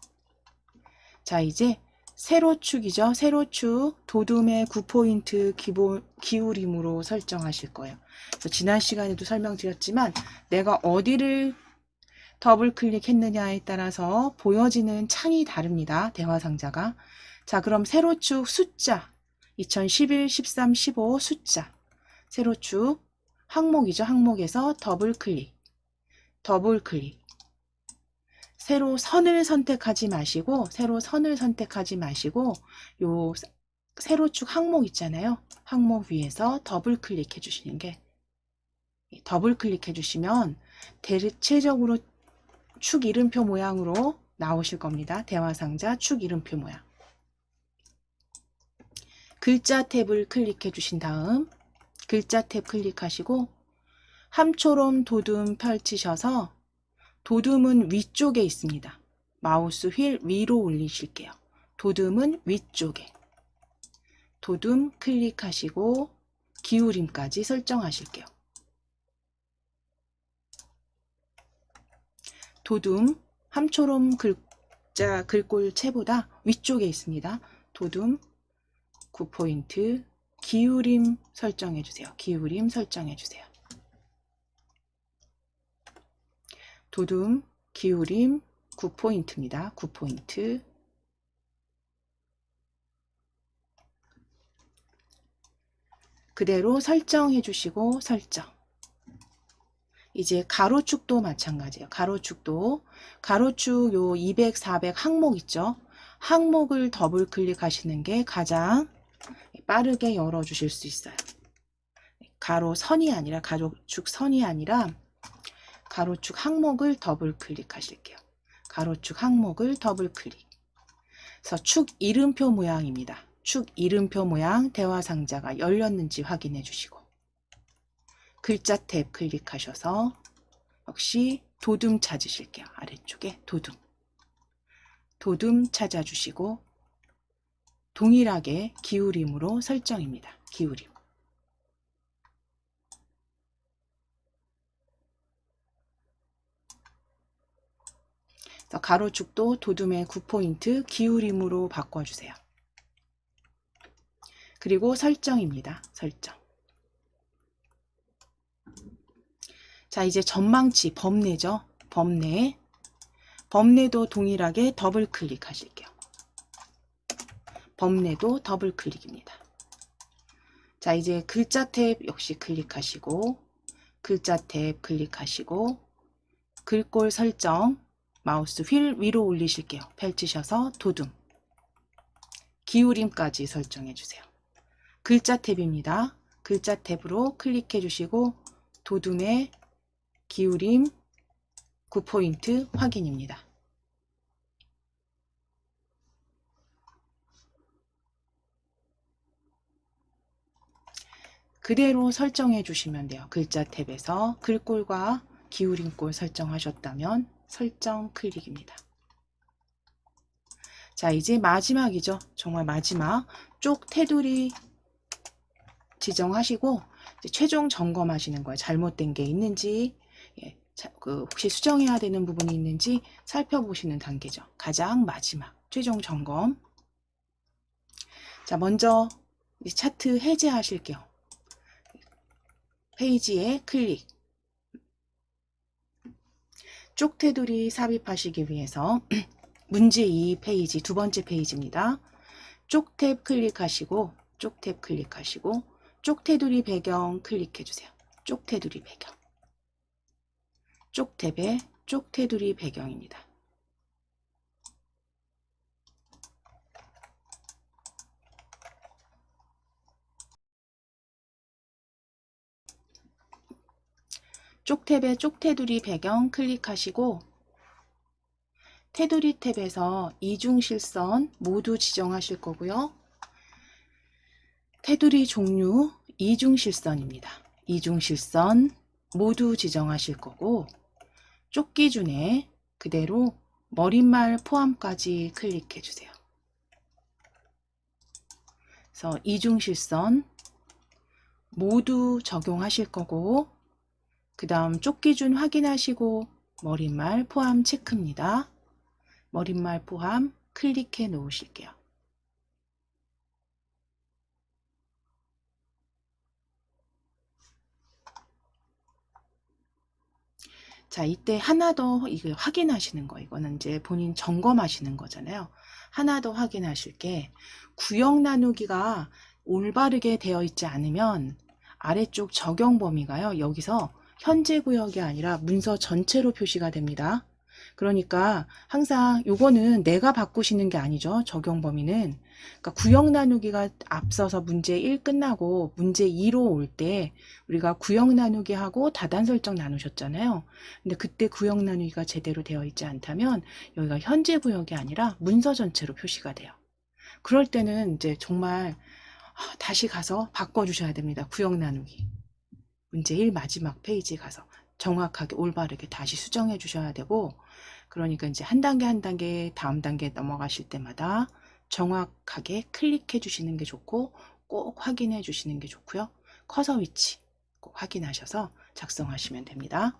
자, 이제 세로축이죠. 세로축 도둠의 9포인트 기울임으로 설정하실 거예요. 그래서 지난 시간에도 설명드렸지만 내가 어디를 더블 클릭했느냐에 따라서 보여지는 창이 다릅니다. 대화상자가. 자, 그럼 세로축 숫자 2011, 13, 15 숫자 세로축 항목이죠. 항목에서 더블 클릭 세로 선을 선택하지 마시고 요 세로축 항목 있잖아요. 항목 위에서 더블 클릭해 주시는 게 더블 클릭해 주시면 대체적으로 축 이름표 모양으로 나오실 겁니다. 대화상자 축 이름표 모양. 글자 탭을 클릭해 주신 다음 글자 탭 클릭하시고 함초롬 도둠 펼치셔서 도둠은 위쪽에 있습니다. 마우스 휠 위로 올리실게요. 도둠은 위쪽에. 도둠 클릭하시고 기울임까지 설정하실게요. 도둠 함초롬 글자 글꼴체보다 위쪽에 있습니다. 도둠 9포인트 기울임 설정해 주세요. 기울임 설정해 주세요. 도둠 기울임 9포인트입니다. 9포인트. 그대로 설정해 주시고 설정. 이제 가로축도 마찬가지예요. 가로축 요 200, 400 항목 있죠. 항목을 더블 클릭하시는 게 가장 빠르게 열어 주실 수 있어요. 가로축 선이 아니라 가로축 항목을 더블 클릭하실게요. 가로축 항목을 더블 클릭. 그래서 축 이름표 모양입니다. 축 이름표 모양 대화상자가 열렸는지 확인해 주시고 글자 탭 클릭하셔서 역시 도둠 찾으실게요. 아래쪽에 도둠 찾아주시고 동일하게 기울임으로 설정입니다. 기울임. 가로축도 도둠의 9포인트 기울임으로 바꿔주세요. 그리고 설정입니다. 설정. 자, 이제 전망치 범례죠. 범례도 동일하게 더블 클릭하실게요. 범례도 더블 클릭입니다. 자, 이제 글자 탭 역시 클릭하시고 글자 탭 클릭하시고 글꼴 설정 마우스 휠 위로 올리실게요. 펼치셔서 도둠 기울임까지 설정해 주세요. 글자 탭입니다. 글자 탭으로 클릭해 주시고 도둠의 기울임 9포인트 확인입니다. 그대로 설정해 주시면 돼요. 글자 탭에서 글꼴과 기울임꼴 설정하셨다면 설정 클릭입니다. 자, 이제 마지막이죠. 정말 마지막 쪽 테두리 지정하시고 이제 최종 점검하시는 거예요. 잘못된 게 있는지, 혹시 수정해야 되는 부분이 있는지 살펴보시는 단계죠. 가장 마지막 최종 점검. 자, 먼저 차트 해제하실게요. 페이지에 클릭. 쪽 테두리 삽입하시기 위해서 문제 2 페이지, 두 번째 페이지입니다. 쪽 탭 클릭하시고 쪽 탭 클릭하시고 쪽 테두리 배경 클릭해 주세요. 쪽 테두리 배경. 쪽 탭의 쪽 테두리 배경입니다. 쪽 탭의 쪽 테두리 배경 클릭하시고 테두리 탭에서 이중실선 모두 지정하실 거고요. 테두리 종류 이중실선입니다. 이중실선 모두 지정하실 거고 쪽 기준에 그대로 머릿말 포함까지 클릭해 주세요. 그래서 이중실선 모두 적용하실 거고 그 다음 쪽 기준 확인하시고 머릿말 포함 체크입니다. 머릿말 포함 클릭해 놓으실게요. 자, 이때 하나 더 이거 확인하시는 거, 이거는 이제 본인 점검하시는 거잖아요. 하나 더 확인하실 게 구역 나누기가 올바르게 되어 있지 않으면 아래쪽 적용 범위가요, 여기서 현재 구역이 아니라 문서 전체로 표시가 됩니다. 그러니까 항상 요거는 내가 바꾸시는 게 아니죠. 적용 범위는. 그러니까 구역 나누기가 앞서서 문제 1 끝나고 문제 2로 올 때 우리가 구역 나누기 하고 다단 설정 나누셨잖아요. 근데 그때 구역 나누기가 제대로 되어 있지 않다면 여기가 현재 구역이 아니라 문서 전체로 표시가 돼요. 그럴 때는 이제 정말 다시 가서 바꿔주셔야 됩니다. 구역 나누기. 문제 1 마지막 페이지 가서 정확하게 올바르게 다시 수정해 주셔야 되고, 그러니까 이제 한 단계 한 단계 다음 단계에 넘어가실 때마다 정확하게 클릭해 주시는 게 좋고 꼭 확인해 주시는 게 좋고요. 커서 위치 꼭 확인하셔서 작성하시면 됩니다.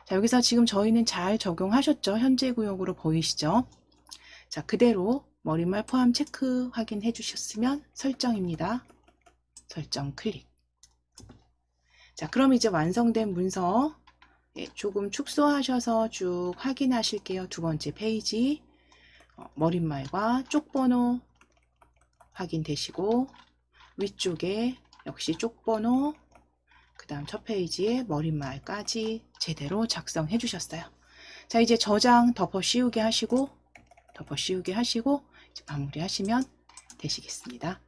자, 여기서 지금 저희는 잘 적용하셨죠? 현재 구역으로 보이시죠? 자, 그대로 머릿말 포함 체크 확인해 주셨으면 설정입니다. 설정 클릭. 자, 그럼 이제 완성된 문서 조금 축소하셔서 쭉 확인하실게요. 두 번째 페이지 머릿말과 쪽번호 확인되시고 위쪽에 역시 쪽번호, 그 다음 첫 페이지에 머릿말까지 제대로 작성해 주셨어요. 자, 이제 저장 덮어 씌우게 하시고 이제 마무리 하시면 되시겠습니다.